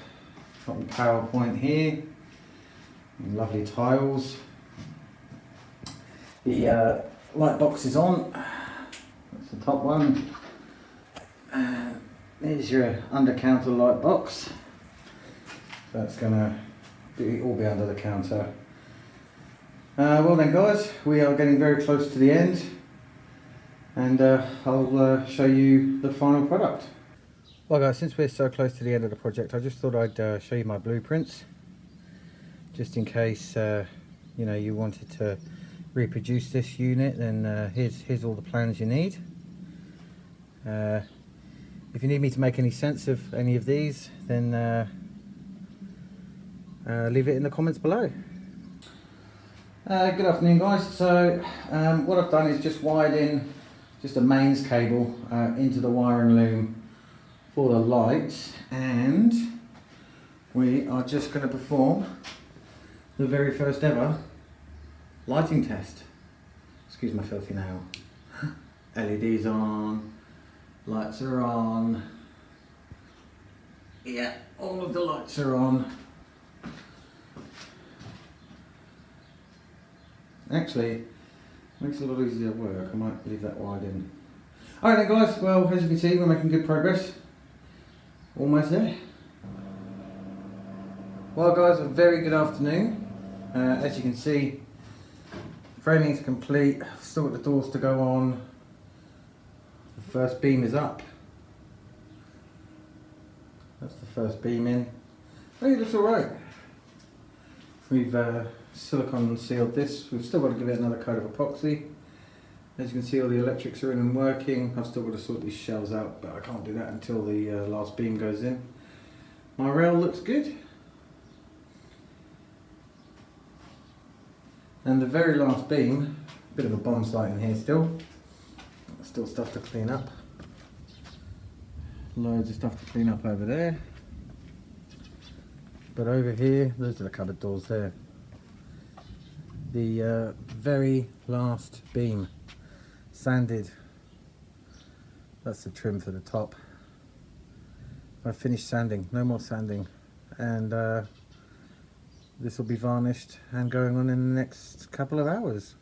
Got the power point here. Lovely tiles. The light box is on. That's the top one. There's your under counter light box. That's gonna all be under the counter. Well then guys, we are getting very close to the end, and I'll show you the final product. Well guys, since we're so close to the end of the project, I just thought I'd show you my blueprints, just in case you know, you wanted to reproduce this unit. Then here's all the plans you need. If you need me to make any sense of any of these, then leave it in the comments below. Good afternoon guys. So what I've done is just wired in just a mains cable into the wiring loom for the lights, and we are just going to perform the very first ever lighting test. Excuse my filthy nail. LEDs on, lights are on. Yeah, all of the lights are on. Actually, makes it a lot easier work. I might leave that wide in. Alright then guys, well as you can see, we're making good progress. Almost there. Well guys, a very good afternoon. As you can see, framing is complete. Still got the doors to go on. The first beam is up. That's the first beam in. Hey, it looks alright. We've silicone sealed this. We've still got to give it another coat of epoxy. As you can see, all the electrics are in and working. I've still got to sort these shells out, but I can't do that until the last beam goes in. My rail looks good. And the very last beam, a bit of a bomb site in here still. Still stuff to clean up. Loads of stuff to clean up over there. But over here, those are the cupboard doors there. The very last beam, sanded. That's the trim for the top. I finished sanding, no more sanding, and this will be varnished and going on in the next couple of hours.